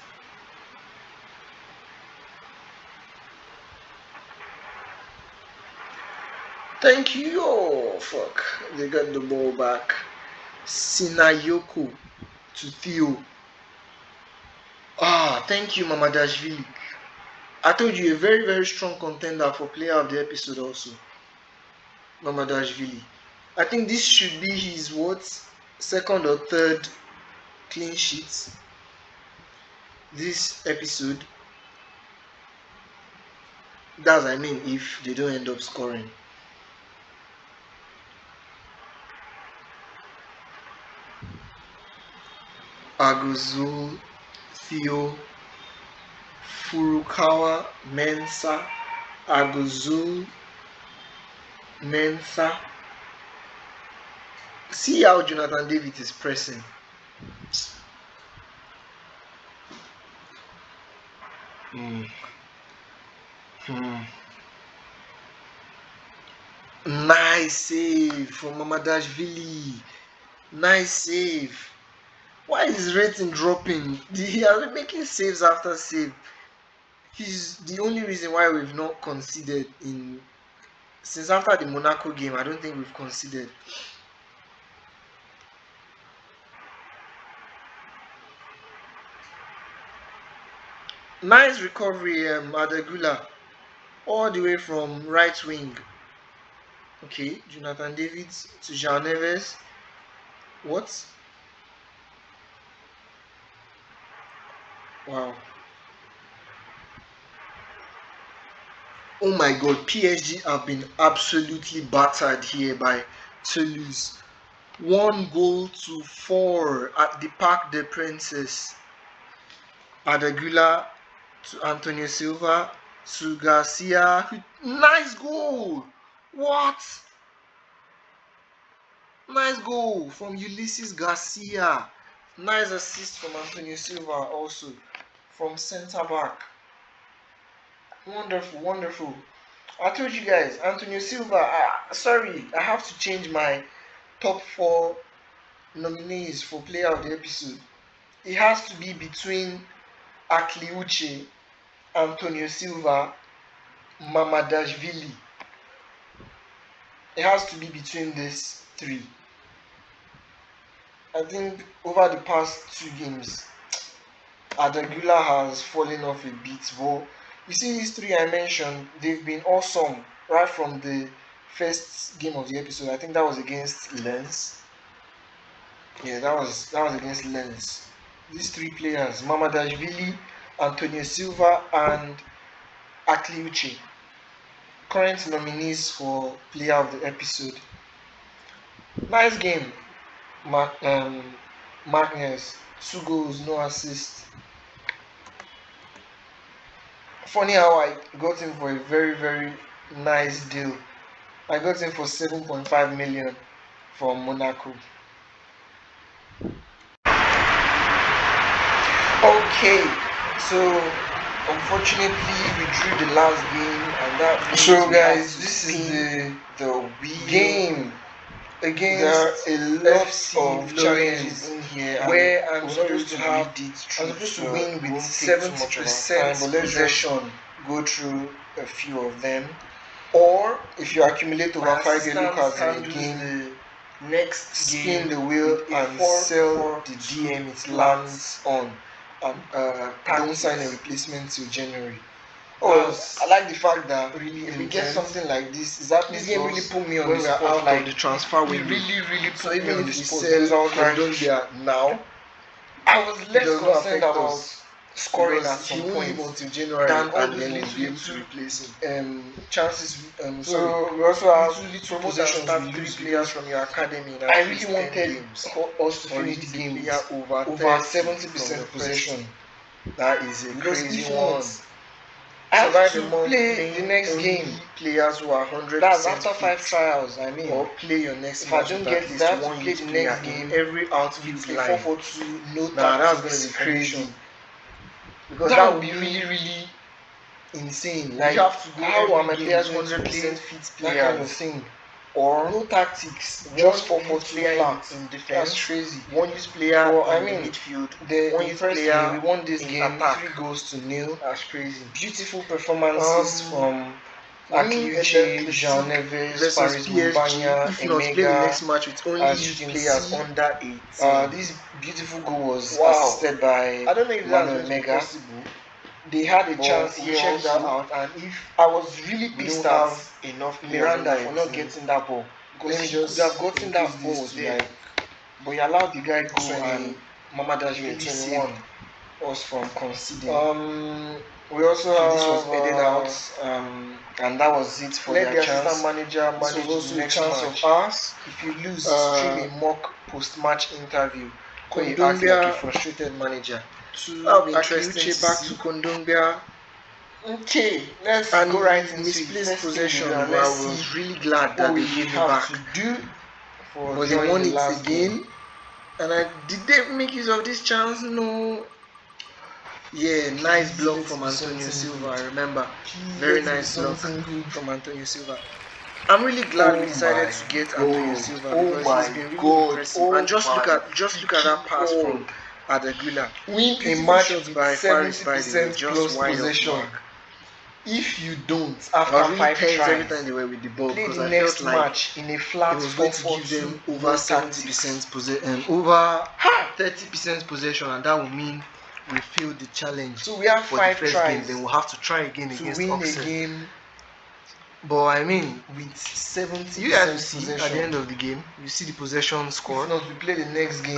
Thank you. Oh, fuck. They got the ball back. Sinayoko to Theo. Ah, thank you, Mamadashvili. I told you a very, very strong contender for player of the episode also. Mamadashvili. I think this should be his what? Second or third clean sheet this episode. That's I mean if they don't end up scoring. Aguzul, Theo, Furukawa, Mensa, Aguzul, Mensa. See how Jonathan David is pressing. Hmm. Hmm. Nice save from Mamadashvili. Nice save. Why is his rating dropping? He has been making saves after save. He's the only reason why we've not conceded in since after the Monaco game. I don't think we've conceded. Nice recovery, Adegula, all the way from right wing. Okay, Jonathan Davids to Jean Neves. What? Wow. Oh my god, PSG have been absolutely battered here by Toulouse. 1-4 at the Parc des Princes. Adegula to Antonio Silva to Garcia. Nice goal! What? Nice goal from Ulysses Garcia. Nice assist from Antonio Silva also from centre back. Wonderful, wonderful. I told you guys, Antonio Silva. Sorry, I have to change my top 4 nominees for player of the episode. It has to be between Akliuche, Antonio Silva, Mamadashvili. It has to be between these 3. I think over the past 2 games, Adagula has fallen off a bit. But you see, these 3 I mentioned, they've been awesome right from the first game of the episode. I think that was against Lens. Yeah, that was against Lens. These 3 players, Mamadashvili, Antonio Silva, and Akliuche, current nominees for player of the episode. Nice game, Magnus. 2 goals, no assist. Funny how I got him for a very, very nice deal. I got him for 7.5 million from Monaco. Okay, so unfortunately we drew the last game, and that means so guys, this is the game against there are a lot of challenges in here where I'm supposed to win with 70% possession, go through a few of them, or if you accumulate over 5 yellow cards in a game, next spin the wheel and sell the DM it lands on, and don't sign a replacement till January. I like the fact that really if we get something like this, this game really put me on the spot. Like the transfer window, really put me on the spot. Now, I was less concerned about scoring at some point until January, than all those little to replace him. Chances. So we also have little possessions. We lose 3 players from your academy. I really wanted us to finish the game with over 70% possession. That is a crazy one. I have to play the next game. Players who are 100%. That's after 5 trials. I mean, or play your next. If I don't get that, to play the next game. Every outfield line. 4-4-2. No, that's going to be crazy. Because that would be really, really insane. Like, you have to go how are my players 100% fit players? That kind of thing. Or no tactics, just 4-4-2 flat in defense. That's crazy. One use player in the midfield. One use player. We won this game 3-0. That's crazy. Beautiful performances from Akliuche, Jean Neves, Paris Mubanya, if not play the next match with only youth players under 18. This beautiful goal was assisted by I don't know if that's possible. They had a chance to check that out, and if I was really pissed at enough Miranda for not getting that ball, because he could have gotten that ball there, but he allowed the guy go, and Mamadash really saved us from conceding. We also this was headed out, and that was it for their chance. Assistant manager managed also the chance of ours. If you lose, stream a mock post-match interview. Where you act like a frustrated manager. That'll be interesting. Back to Kondogbia. Okay, let's go right into misplaced possession. I was really glad that they gave me back. But they won it again. And did they make use of this chance? No. Yeah, nice block from Antonio Silva. I remember. Very nice block from Antonio Silva. I'm really glad we decided to get Antonio Silva because he's been really impressive. And just look at that pass from Adegula. A match by 70% plus possession. If you don't, after 5 tries, every time they were with the ball, play the next match in a flat, it was going to give them over 70% possession, over 30% possession, and that will mean we failed the challenge. So we have 5 tries. Game, then we'll have to try again against win the game. But I mean, with 70%, you guys will see at the end of the game, you see the possession score. If not, we play the next game.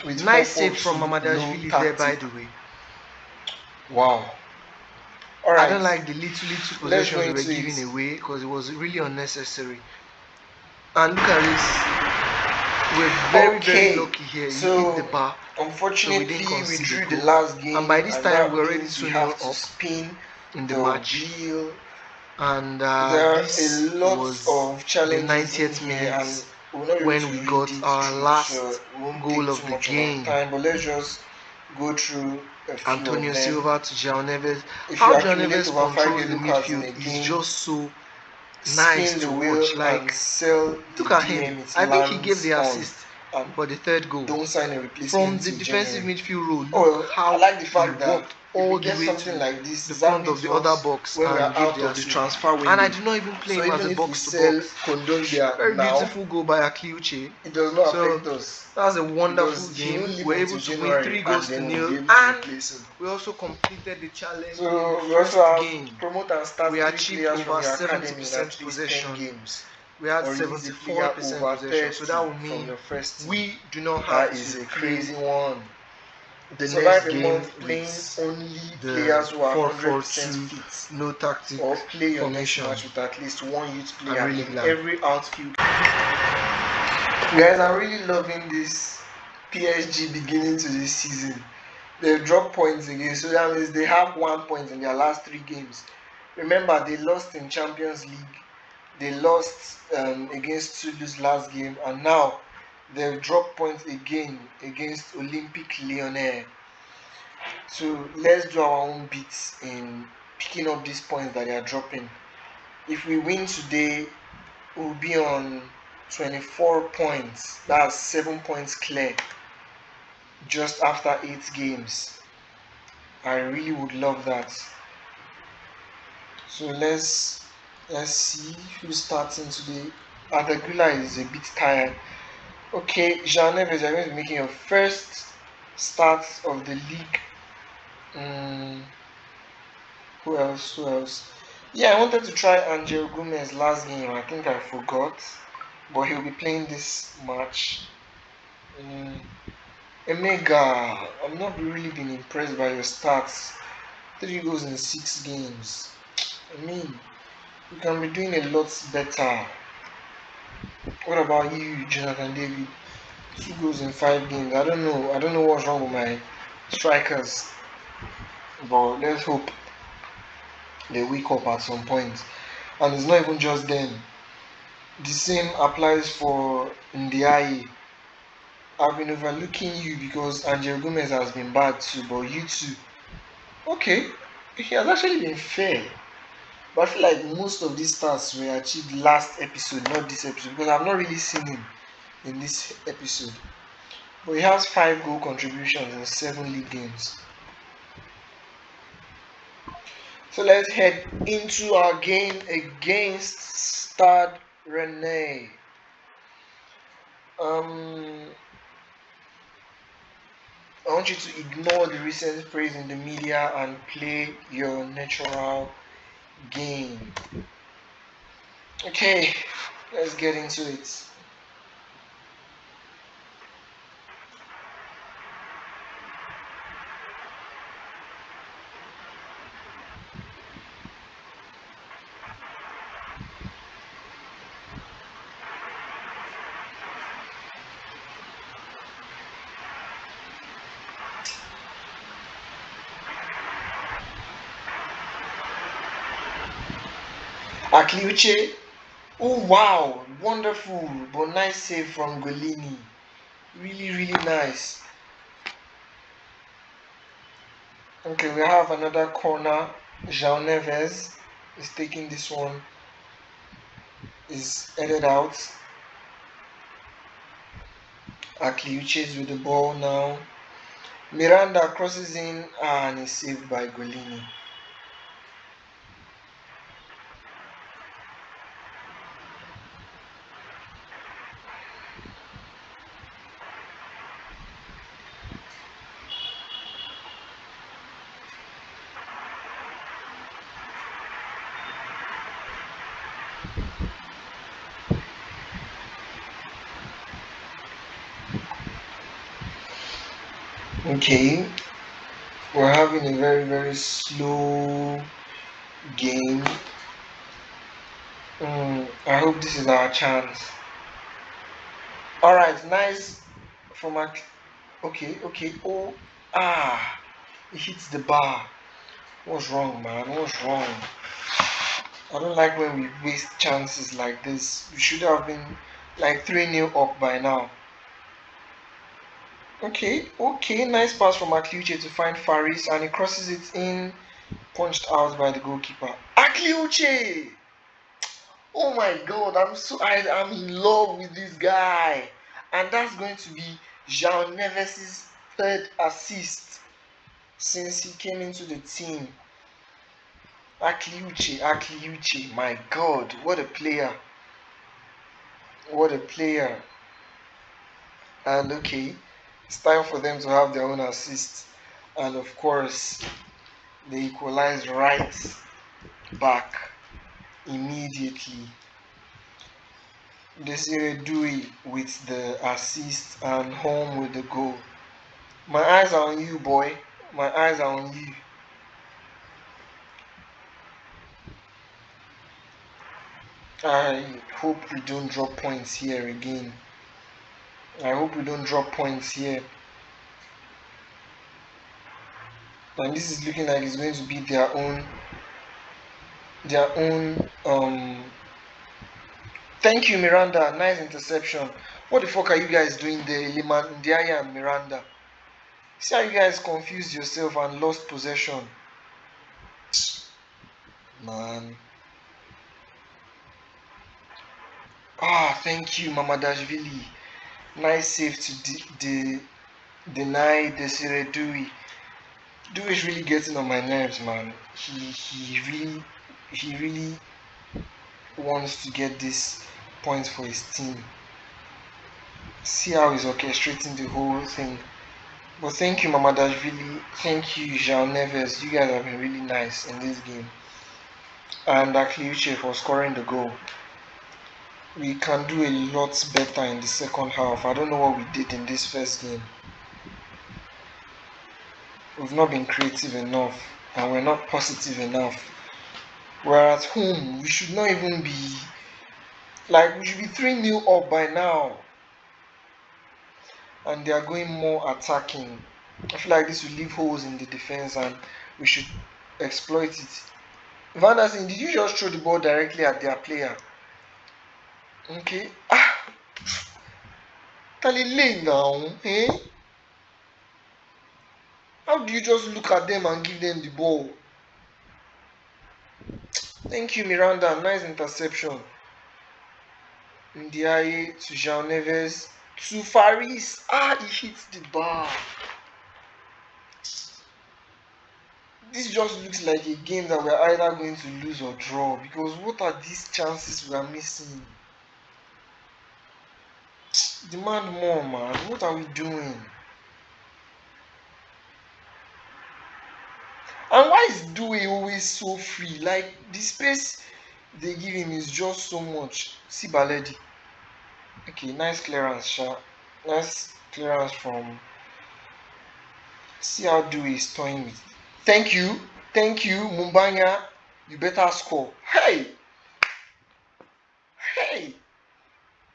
With nice save from Mamadashvili there, by the way. Wow. Alright. I don't like the little possession we were giving away because it was really unnecessary. And look at this. We're very lucky here. So, you hit the bar. Unfortunately, so we drew the last game. And by this time, we're already 2-0 up spin in the match. And there are a lot of challenges the 90th minute when we got our last goal of the game. But let's just go through Antonio Silva to João Neves. How João Neves controls the midfield is just so nice to watch. Like, look at him. I think he gave the assist for the third goal. Don't sign a replacement from the defensive midfield role. Look how I like the fact that all the way to like this, the front of the other box when we are out of the transfer window. And I do not even play him as a box to box. Very beautiful goal by Akliuche. It does not affect us. That's a wonderful game. We were able to win 3-0, and we also completed the challenge. So we also have promote and start. We achieved over 70% possession. We had 74% possession, so that would mean we do not have. That is a crazy one. The next game playing only players who are 100% fit, no tactic, or play your next match with at least one youth player in every outfield. Guys, I'm really loving this PSG beginning to this season. They've dropped points again, so that means they have 1 point in their last 3 games. Remember, they lost in Champions League, they lost against Toulouse last game, and now they've dropped points again against Olympique Lyonnais. So let's do our own bits in picking up these points that they are dropping. If we win today, we'll be on 24 points. That's 7 points clear just after 8 games. I really would love that. So let's see who's starting today. Adagula is a bit tired. Okay, Jean Neves, you're going to be making your first start of the league. Who else? Who else? Yeah, I wanted to try Angel Gomez last game. I think I forgot, but he'll be playing this match. Emega, I'm not really been impressed by your stats. 3 goals in 6 games. I mean, you can be doing a lot better. What about you, Jonathan David? 2 goals in 5 games. I don't know. I don't know what's wrong with my strikers, but let's hope they wake up at some point. And it's not even just them. The same applies for Ndiaye. I've been overlooking you because Angel Gomez has been bad too, but you too. Okay, he has actually been fair. But I feel like most of these stats were achieved last episode, not this episode, because I've not really seen him in this episode. But he has 5 goal contributions in 7 league games. So let's head into our game against Stade Rennais. I want you to ignore the recent praise in the media and play your natural game. Okay, let's get into it. Akliuche, oh wow, wonderful, but nice save from Golini. Really, really nice. Okay, we have another corner. João Neves is taking this one. Is headed out. Akliuche is with the ball now. Miranda crosses in and is saved by Golini. Okay, we're having a very, very slow game. I hope this is our chance. Alright, nice from a. Okay, okay. Oh, it hits the bar. What's wrong, man? What's wrong? I don't like when we waste chances like this. We should have been like 3-0 up by now. Okay, okay. Nice pass from Akliuche to find Faris and he crosses it in. Punched out by the goalkeeper. Akliuche! Oh my god, I'm in love with this guy. And that's going to be João Neves' third assist since he came into the team. Akliuche, my god, what a player. What a player. And okay, it's time for them to have their own assist. And of course, they equalize right back immediately. Desire Dewey with the assist and home with the goal. My eyes are on you, boy. My eyes are on you. I hope we don't drop points here again. I hope we don't drop points here. And this is looking like it's going to be their own. Thank you, Miranda. Nice interception. What the fuck are you guys doing there, Liman, Ndiaye, and Miranda? See how you guys confused yourself and lost possession. Man. Thank you, Mamadashvili. Nice save to deny Desire Dewey. Dewey is really getting on my nerves, man. He really wants to get this points for his team. See how he's orchestrating the whole thing. But thank you, Mamadashvili. Thank you, Jean Neves. You guys have been really nice in this game. And Akliuche for scoring the goal. We can do a lot better in the second half. I don't know what we did in this first game. We've not been creative enough and we're not positive enough. We're at home. We should not even be we should be 3-0 up by now. And they are going more attacking. I feel like this will leave holes in the defense and we should exploit it. Van der Sar, did you just throw the ball directly at their player? Okay. Talile now, eh? How do you just look at them and give them the ball? Thank you, Miranda. Nice interception. Ndiaye to Jean Neves to Faris. He hits the bar. This just looks like a game that we're either going to lose or draw, because what are these chances we are missing? Demand more, man. What are we doing? And why is Dewey always so free? Like, the space they give him is just so much. See Baledi. Okay, nice clearance, Sha. Nice clearance from. See how Dewey is toying with. Thank you, Mumbanya. You better score. Hey!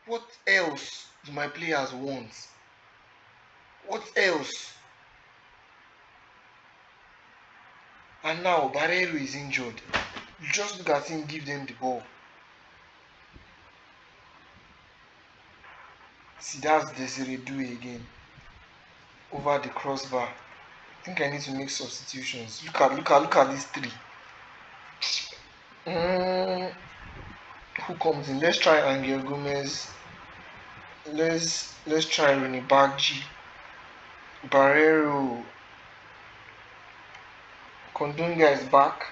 What else do my players want? What else? And now Barreiro is injured. You just look at him, give them the ball. See, that's Desire Dewey again. Over the crossbar. I think I need to make substitutions. Look at these three. Who comes in? Let's try Angel Gomez. Let's try Ronnie Baggi. Barreiro. Kondunga is back.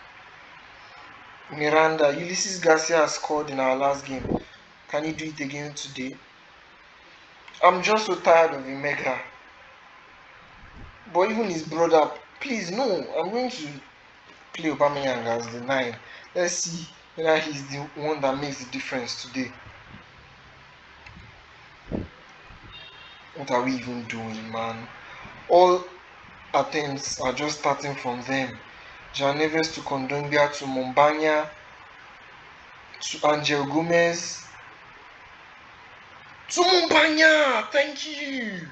Miranda. Ulysses Garcia scored in our last game. Can he do it again today? I'm just so tired of Imega. But even his brother, please no. I'm going to play Aubameyang as the 9. Let's see whether he's the one that makes the difference today. What are we even doing, man? All attempts are just starting from them. Jean Neves to Kondogbia to Mumbanya to Angel Gomez to Mumbanya. Thank you.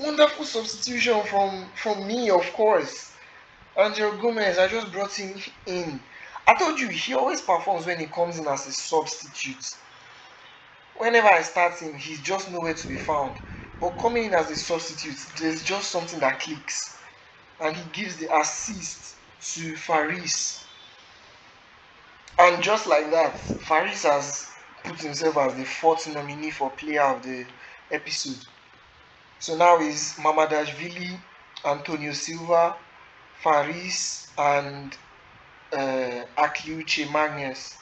Wonderful substitution from me, of course. Angel Gomez, I just brought him in. I told you, he always performs when he comes in as a substitute. Whenever I start him, he's just nowhere to be found. But coming in as a substitute, there's just something that clicks. And he gives the assist to Faris. And just like that, Faris has put himself as the 4th nominee for player of the episode. So now is Mamadashvili, Antonio Silva, Faris, and Akliuche Magnus.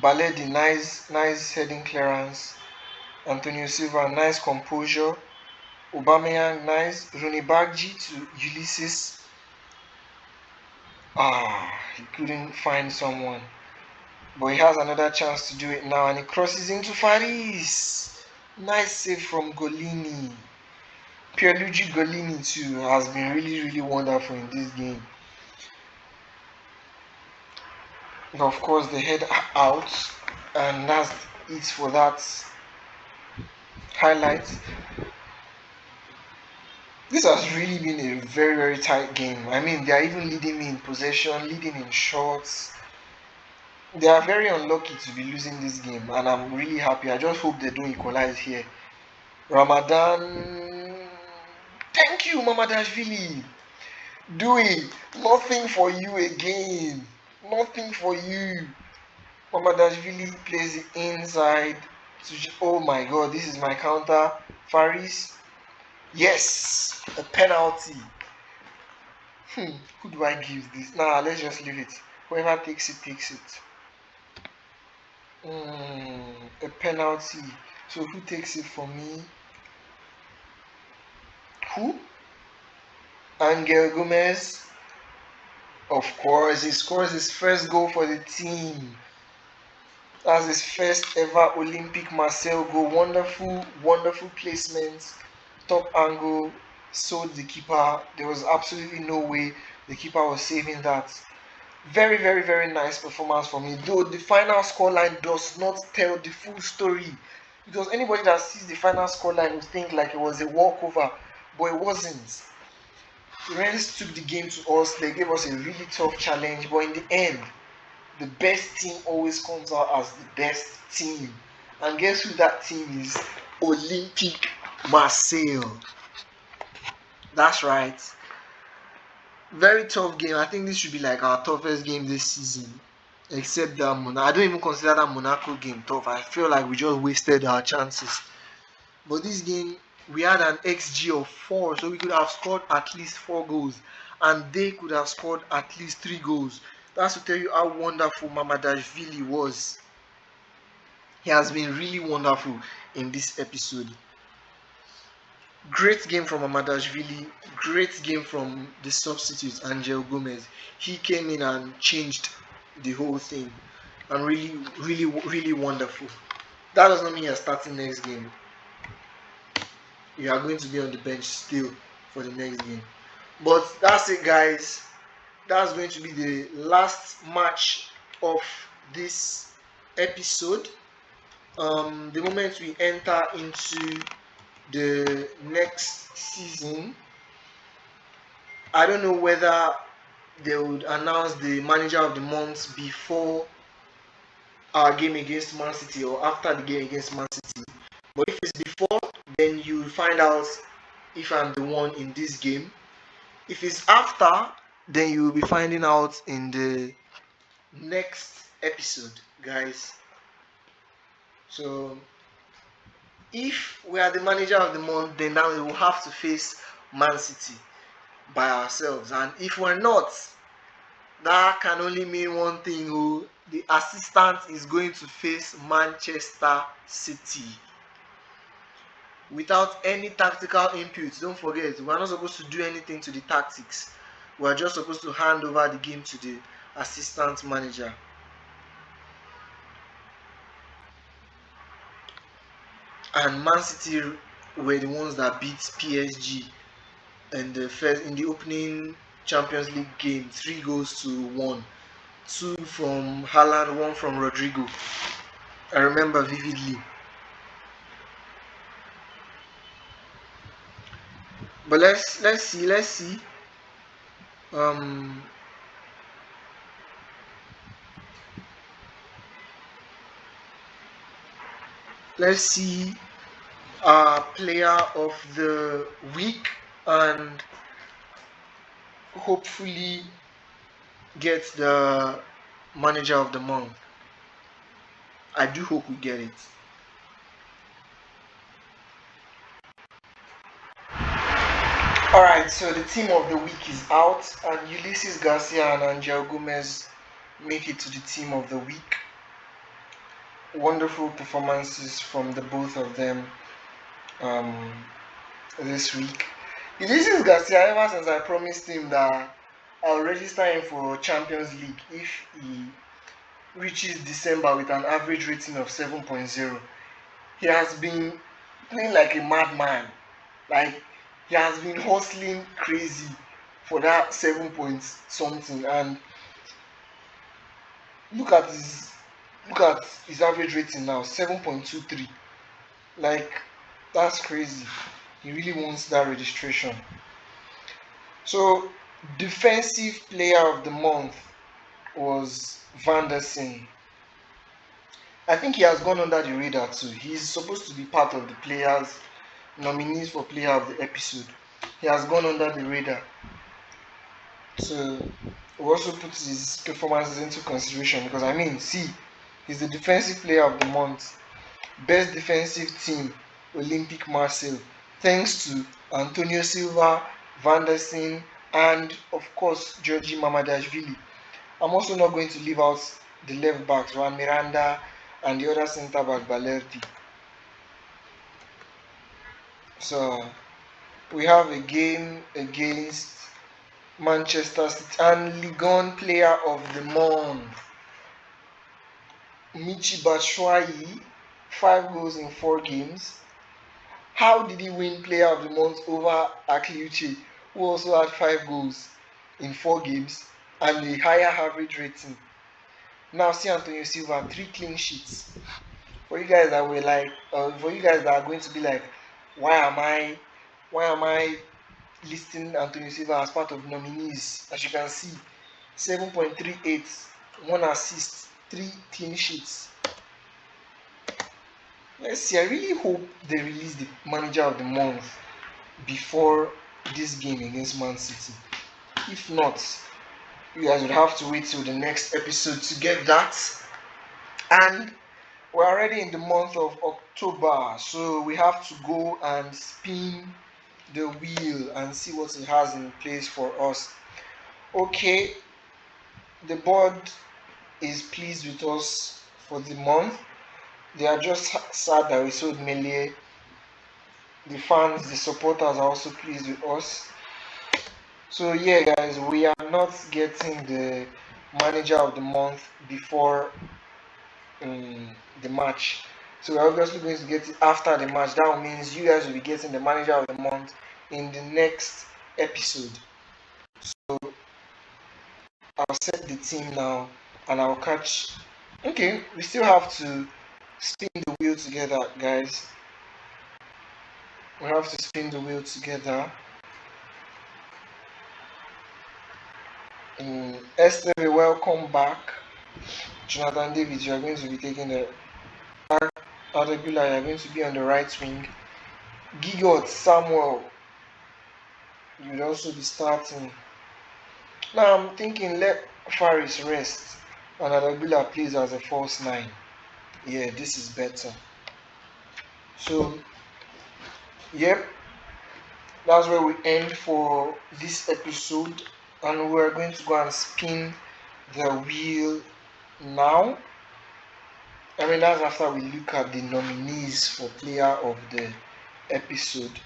Baledi, nice heading clearance. Antonio Silva, nice composure. Aubameyang, nice. Ronnie Baggi to Ulysses. He couldn't find someone. But he has another chance to do it now, and he crosses into Faris. Nice save from Golini. Pierluigi Golini too has been really wonderful in this game. And of course, they head out, and that's it for that highlight. This has really been a very, very tight game. I mean, they are even leading me in possession, leading in shots. They are very unlucky to be losing this game, and I'm really happy. I just hope they don't equalize here. Ramadan, thank you, Mamadashvili. Do it. Nothing for you again. Nothing for you. Mamadashvili plays it inside. Oh my god, this is my counter. Faris. Yes, a penalty. Who do I give this? Nah, let's just leave it. Whoever takes it, takes it. A penalty. So who takes it for me? Who? Angel Gomez. Of course, he scores his first goal for the team. That's his first ever Olympique Marseille goal. Wonderful, wonderful placement. Top angle. Sold the keeper. There was absolutely no way the keeper was saving that. Very, very, very nice performance from me. Though the final scoreline does not tell the full story. Because anybody that sees the final scoreline will think like it was a walkover, but it wasn't. Rennes took the game to us. They gave us a really tough challenge, but in the end, the best team always comes out as the best team. And guess who that team is? Olympique Marseille. That's right. Very tough game. I think this should be like our toughest game this season. Except that I don't even consider that Monaco game tough. I feel like we just wasted our chances. But this game, we had an XG of 4, so we could have scored at least 4 goals. And they could have scored at least 3 goals. That's to tell you how wonderful Mamadashvili was. He has been really wonderful in this episode. Great game from Mamadashvili. Great game from the substitute, Angel Gomez. He came in and changed the whole thing. And really, really, really wonderful. That does not mean you're starting next game. You are going to be on the bench still for the next game. But that's it, guys. That's going to be the last match of this episode. The moment we enter into the next season, I don't know whether they would announce the manager of the month before our game against Man City or after the game against Man City. But if it's before, then you will find out if I'm the one in this game. If it's after, then you will be finding out in the next episode, guys. So if we are the manager of the month, then now we will have to face Man City by ourselves. And if we're not, that can only mean one thing: the assistant is going to face Manchester City without any tactical input. Don't forget, we're not supposed to do anything to the tactics. We're just supposed to hand over the game to the assistant manager. And Man City were the ones that beat PSG in the opening Champions League game, 3-1. 2 from Haaland, 1 from Rodrigo. I remember vividly. But let's see. Let's see our player of the week and hopefully get the manager of the month. I do hope we get it. Alright, so the team of the week is out, and Ulysses Garcia and Angel Gomez make it to the team of the week. Wonderful performances from the both of them this week. Ulysses Garcia, ever since I promised him that I'll register him for Champions League if he reaches December with an average rating of 7.0, he has been playing like a madman. Like, he has been hustling crazy for that 7 point something, and look at his Look at his average rating now, 7.23. Like, that's crazy. He really wants that registration. So, defensive player of the month was Van der Seen. I think he has gone under the radar too. He's supposed to be part of the players nominees for player of the episode. He has gone under the radar. So we also put his performances into consideration because I mean, see, he's the defensive player of the month, best defensive team, Olympique Marseille, thanks to Antonio Silva, Van der Seen, and of course Georgi Mamadashvili. I'm also not going to leave out the left backs, Juan Miranda and the other centre back Balerdi. So we have a game against Manchester City and Ligue 1 player of the month, Michi Batshuayi, 5 goals in 4 games. How did he win player of the month over Akliuche, who also had 5 goals in 4 games and a higher average rating? Now see Antonio Silva, 3 clean sheets. For you guys that were like, for you guys that are going to be like, why am I listing Antonio Silva as part of nominees? As you can see, 7.38, 1 assist, 3 clean sheets. Let's see. I really hope they release the manager of the month before this game against Man City. If not, you guys would have to wait till the next episode to get that. And we're already in the month of October, so we have to go and spin the wheel and see what it has in place for us. Okay, the board is pleased with us for the month. They are just sad that we sold Melie. The fans, the supporters are also pleased with us. So yeah, guys, we are not getting the manager of the month before the match. So we're obviously going to get it after the match. That means you guys will be getting the manager of the month in the next episode. So I'll set the team now and I'll catch. Okay, we still have to spin the wheel together, guys. We have to spin the wheel together. Esteve, welcome back. Jonathan David, you are going to be taking the Adegula, you are going to be on the right wing. Gigot Samuel, you will also be starting. Now I'm thinking let Faris rest and Adegula plays as a false 9. Yeah, this is better. So, yep, that's where we end for this episode, and we're going to go and spin the wheel now. I mean, that's after we look at the nominees for player of the episode.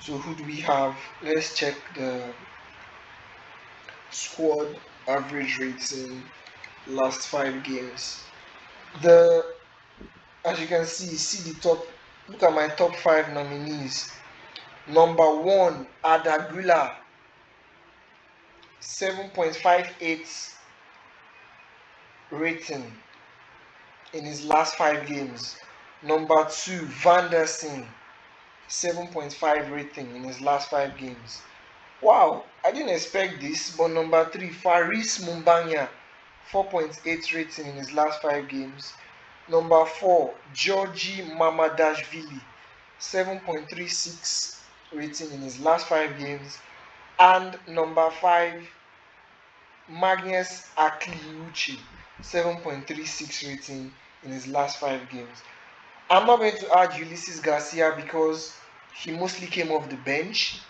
So who do we have? Let's check the squad average rating last 5 games. As you can see the top. Look at my top 5 nominees. Number 1, Adagula, 7.58 rating in his last 5 games. Number 2, Van der Seen, 7.5 rating in his last 5 games. Wow, I didn't expect this. But number 3, Faris Mumbanya, 4.8 rating in his last 5 games. Number 4, Georgi Mamadashvili, 7.36 rating in his last 5 games. And number 5, Magnus Akliuche, 7.36 rating in his last 5 games. I'm not going to add Ulysses Garcia because he mostly came off the bench.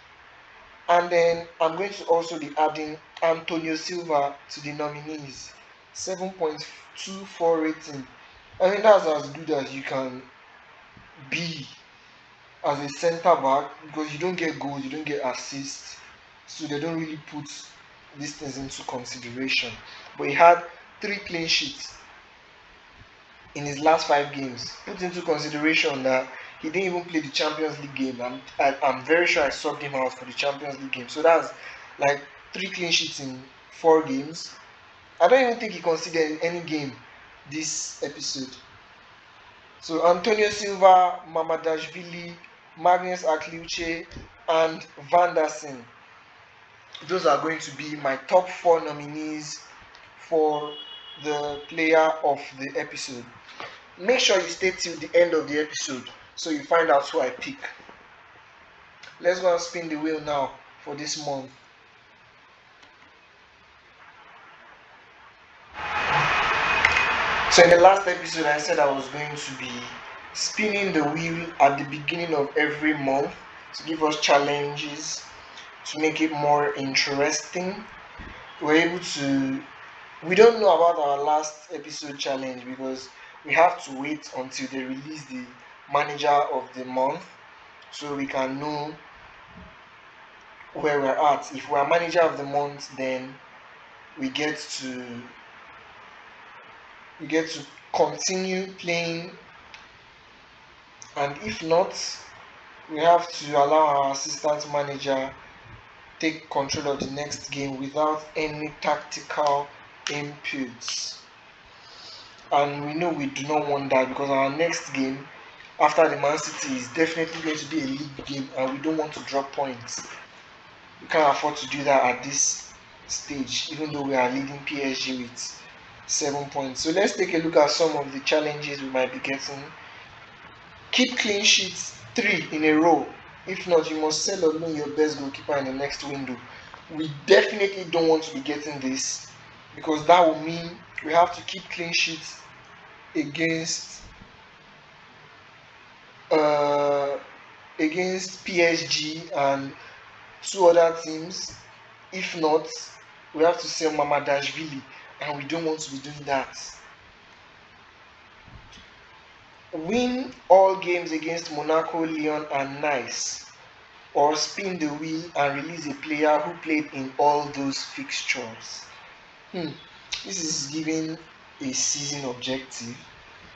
And then I'm going to also be adding Antonio Silva to the nominees, 7.24 rating. I mean, that's as good as you can be as a centre back because you don't get goals, you don't get assists, so they don't really put these things into consideration. But he had 3 clean sheets in his last 5 games. Put into consideration that he didn't even play the Champions League game. I'm very sure I subbed him out for the Champions League game. So that's like 3 clean sheets in 4 games. I don't even think he considered any game this episode. So Antonio Silva, Mamadashvili, Magnus Akliuche, and Vanderson. Those are going to be my top 4 nominees for the player of the episode. Make sure you stay till the end of the episode so you find out who I pick. Let's go and spin the wheel now for this month. So in the last episode I said I was going to be spinning the wheel at the beginning of every month to give us challenges to make it more interesting. We don't know about our last episode challenge because we have to wait until they release the manager of the month so we can know where we're at. If we're manager of the month, then we get to continue playing, and if not, we have to allow our assistant manager take control of the next game without any tactical inputs. And we know we do not want that because our next game after the Man City is definitely going to be a league game and we don't want to drop points. We can't afford to do that at this stage, even though we are leading PSG with 7 points. So let's take a look at some of the challenges we might be getting. Keep clean sheets 3 in a row. If not, you must sell or loan your best goalkeeper in the next window. We definitely don't want to be getting this because that will mean we have to keep clean sheets against PSG and 2 other teams. If not, we have to sell Mamadashvili, and we don't want to be doing that. Win all games against Monaco, Lyon, and Nice, or spin the wheel and release a player who played in all those fixtures. This is giving a season objective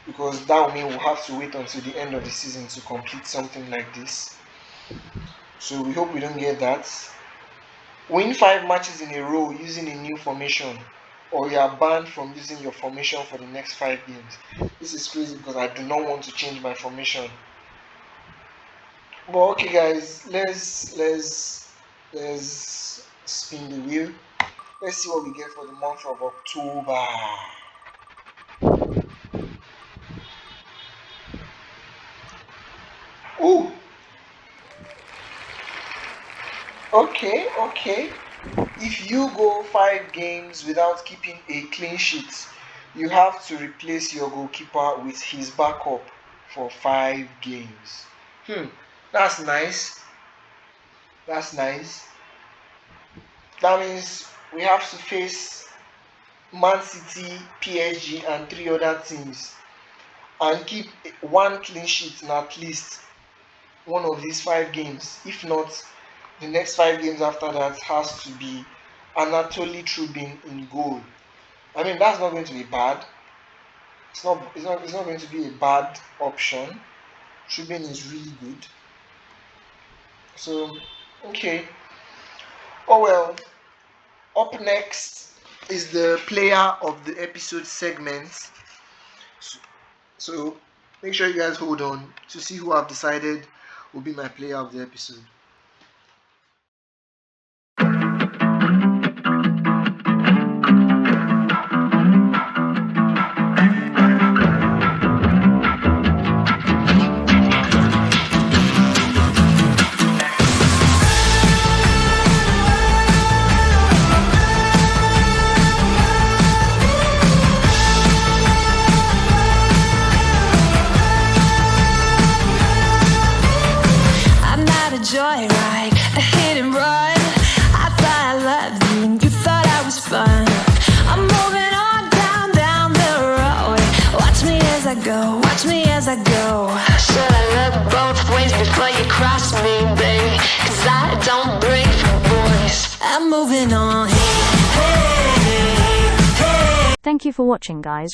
because that will mean we'll have to wait until the end of the season to complete something like this. So we hope we don't get that. Win 5 matches in a row using a new formation, or you are banned from using your formation for the next 5 games. This is crazy because I do not want to change my formation. But okay guys, let's spin the wheel. Let's see what we get for the month of October. Ooh. Okay. If you go 5 games without keeping a clean sheet, you have to replace your goalkeeper with his backup for 5 games. That's nice. That means we have to face Man City, PSG, and 3 other teams and keep 1 clean sheet in at least one of these 5 games. If not, the next 5 games after that has to be Anatoly Trubin in goal. I mean, that's not going to be bad. It's not going to be a bad option. Trubin is really good. So, okay. Oh well. Up next is the player of the episode segment. So make sure you guys hold on to see who I've decided will be my player of the episode. Joyride, a hit and run. I thought I loved you and you thought I was fun. I'm moving on down the road. Watch me as I go, Should I look both ways before you cross me, baby? 'Cause I don't break for boys. I'm moving on. Thank you for watching, guys.